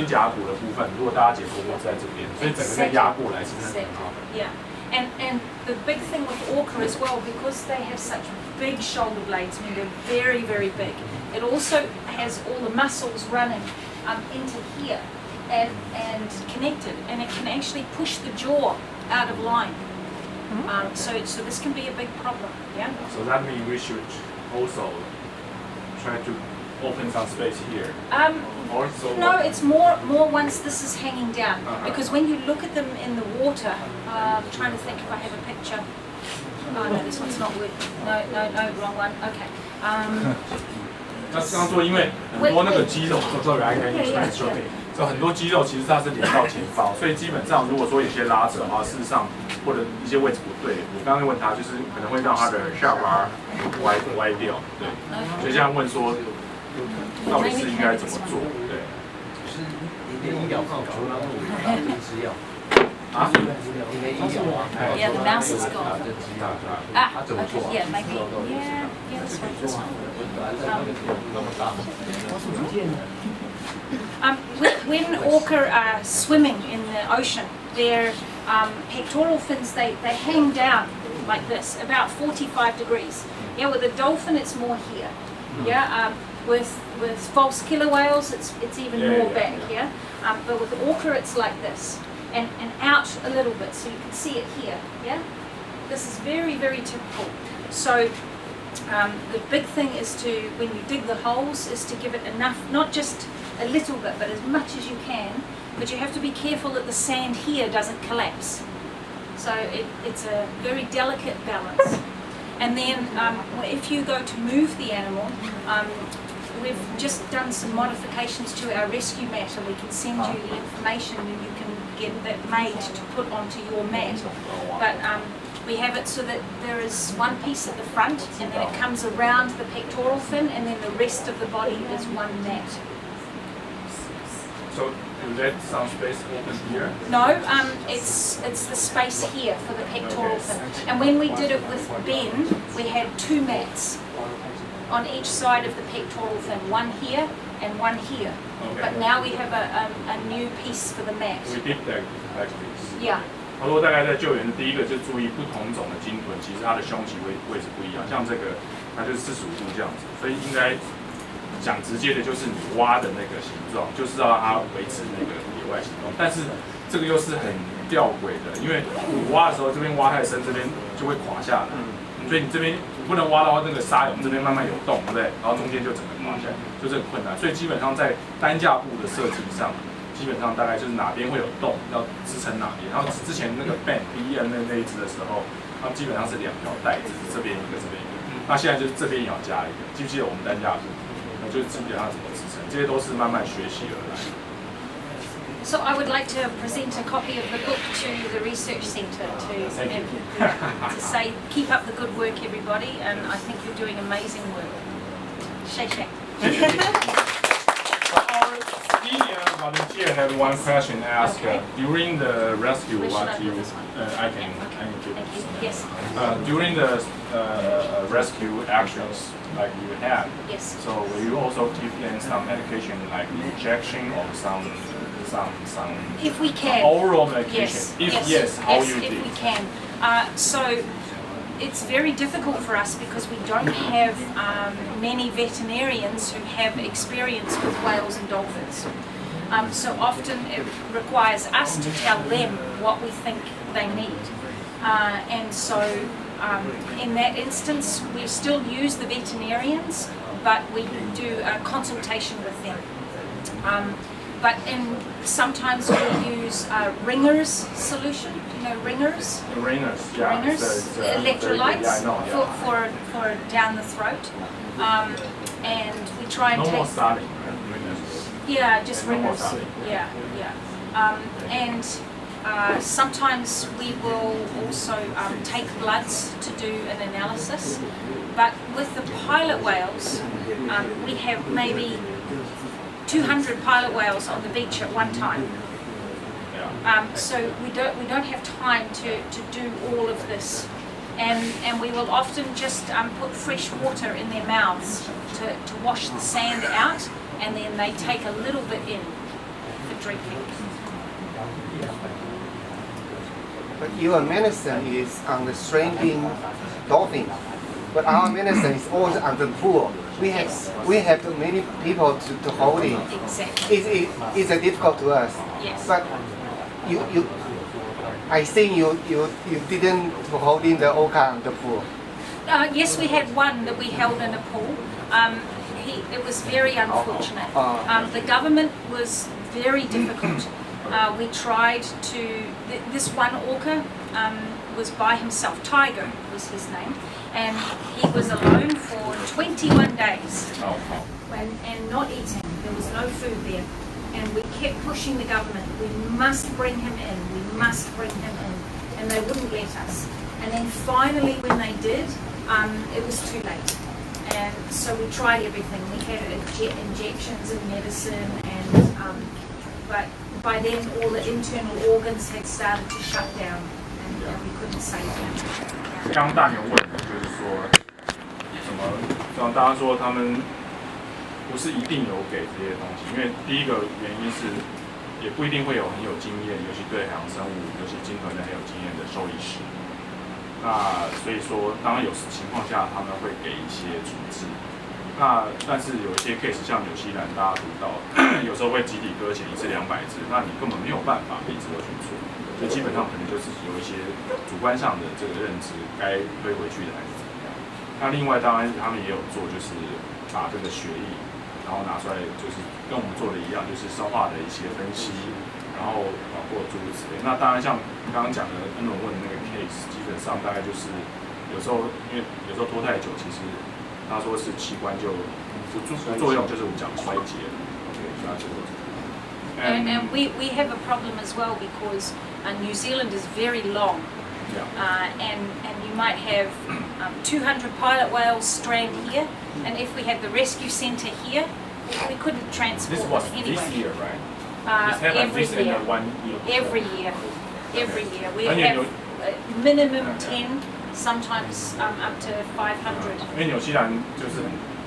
胛骨的部分，如果大家解剖过是在这边，所以整个再压过来是不是很好？ Yeah, and the big thing with orca as well, because they have such big shoulder blades, I mean they're very, very big. It also has all the muscles running into here and connected, and it can actually push the jaw out of line. So this can be a big problem. Yeah. So that means we should also try to open some space here. Also, No, it's more once this is hanging down, because when you look at them in the water, I'm trying to think if I have a picture. Oh no, this one's not working. No, wrong one. Okay. 那刚说，因为很多那个肌肉，就很多肌肉其实它是连到前方，所以基本上如果说有些拉扯的话，事实上或者一些位置不对，我刚刚问他就是可能会让他的下巴歪掉，对，所以这样问说到底是应该怎么做，对。是你的医疗报酬，然后我这支药。 啊？ Yeah, the mouse is gone. Okay, yeah, maybe. Yeah, this one. When orca are swimming in the ocean, their pectoral fins they hang down like this, about 45 degrees. Yeah, with a dolphin it's more here. Yeah, with false killer whales it's even more back. Yeah, but with orca it's like this. And out a little bit, so you can see it here, yeah? This is very, very typical. So the big thing is to, when you dig the holes, is to give it enough, not just a little bit, but as much as you can, but you have to be careful that the sand here doesn't collapse. So it's a very delicate balance. And then if you go to move the animal, we've just done some modifications to our rescue mat, and we can send you the information and you can get that made to put onto your mat. But we have it so that there is one piece at the front and then it comes around the pectoral fin and then the rest of the body is one mat. So you let some space open here? No, it's the space here for the pectoral fin. And when we did it with Ben, we had 2 mats on each side of the pectoral fin, one here and one here. Okay. But now we have a new piece for the mat. We did that like this. Yeah. 他说大概在救援的第一个就是注意不同种的鲸豚，其实它的胸鳍位置不一样，像这个它就是45度这样子，所以应该讲直接的就是你挖的那个形状，就是要让它维持那个野外形状。但是这个又是很吊诡的，因为你挖的时候这边挖太深，这边就会垮下来，所以你这边不能挖到那个沙涌这边慢慢有洞，对不对？然后中间就整个垮下来，就是很困难。所以基本上在担架部的设计上。 基本上大概就是哪边会有洞，要支撑哪边。然后之前那个 BN 那一只的时候，它基本上是2条带子，这边一个，这边一个。那现在就是这边也要加一个，记不记得我们担架部？那就是基本上怎么支撑，这些都是慢慢学习而来。So I would like to present a copy of the book to the research centre to say keep up the good work, everybody, and I think you're doing amazing work. Shake. Senior volunteer have one question to ask. Okay. During the rescue, Where should I what put you this one? I can give Thank you. you. Yes. During the rescue actions like you had, Yes. so will you also give them some medication like injection or some If we can. oral medication? Yes. If yes, how yes, you if did? we can. So it's very difficult for us because we don't have many veterinarians who have experience with whales and dolphins. So often it requires us to tell them what we think they need. And so in that instance, we still use the veterinarians, but we do a consultation with them. Sometimes we use Ringer's solution. You know Ringer's? Ringers, yeah. Ringers, electrolytes yeah, I know, yeah. for down the throat. And we try and No more take. saline, right? Ringers. Yeah, just No more ringers. saline. Yeah. Sometimes we will also take bloods to do an analysis. But with the pilot whales, we have maybe 200 pilot whales on the beach at one time. So we don't have time to do all of this. And we will often just put fresh water in their mouths to wash the sand out, and then they take a little bit in for drinking. But your medicine is on the shrinking dolphin, but our medicine is always on the pool. We have many people to hold it. Exactly. It's difficult to us. Yes. But I think you didn't hold in the orca on the pool. Yes, we had one that we held in a pool. It was very unfortunate. The government was very difficult. We tried to. This one orca was by himself. Tiger was his name, and he was alone for 21 days, and not eating. There was no food there, and we kept pushing the government. We must bring him in. We must bring him in, and they wouldn't let us. And then finally, when they did, it was too late. And so we tried everything. We had injections and medicine, but by then all the internal organs had started to shut down, and we couldn't save them. 刚刚大牛问的就是说，像大家说他们不是一定有给这些东西，因为第一个原因是也不一定会有很有经验，尤其对海洋生物，尤其鲸豚类很有经验的兽医师。那所以说，当然有情况下他们会给一些处置。那但是有一些 case 像纽西兰，大家读到有时候会集体搁浅1次200只，那你根本没有办法每只都去做，所以基本上可能就是有一些主观上的这个认知，该推回去的还是怎么样。那另外当然他们也有做，就是把这个血液，然后拿出来，就是跟我们做的一样，就是生化的一些分析，然后包括诸如此类。那当然像刚刚讲的恩伦问的那个 case， 基本上大概就是有时候因为有时候拖太久，其实他说是器官就不作用，就是我们讲衰竭了。And we have a problem as well because New Zealand is very long. And you might have 200 pilot whales strand here, and if we had the rescue centre here, we couldn't transport them anyway. This year, right? Every year. 1 year. Every year. We have minimum 10, sometimes up to 500. 因为纽西兰就是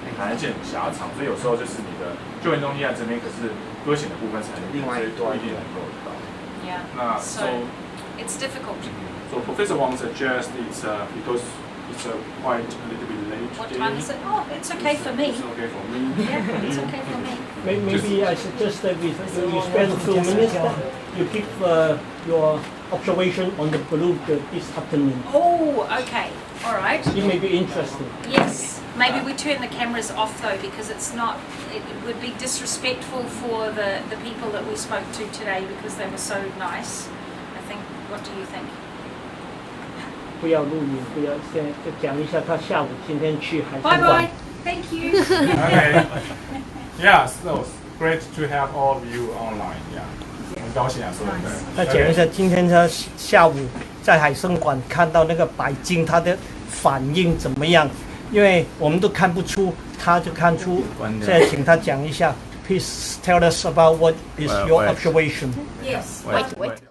很罕见狭长，所以有时候就是你的救援中心在这边，可是搁浅的部分是很另外一段一定能够到。那 so it's difficult. So Professor Wang suggests it's because it's quite a little bit late. What time is it? Oh, it's okay for me. It's okay for me. Yeah, it's okay for me. Maybe I suggest that you spend a few minutes, you give your observation on the balloon this afternoon. Oh, okay. All right. It may be interesting. Yes. Maybe we turn the cameras off though, because it would be disrespectful for the people that we spoke to today because they were so nice. I think. What do you think? 不要录影，不要现在就讲一下他下午今天去海参 Bye 馆。 bye. Thank you. Okay. Yeah, so great to have all of you online. Yeah. 很高兴啊，说的对。那讲一下今天他下午在海参馆看到那个白鲸，他的反应怎么样？因为我们都看不出，他就看出。现在请他讲一下 please tell us about what is your wait. observation. Yes. Wait.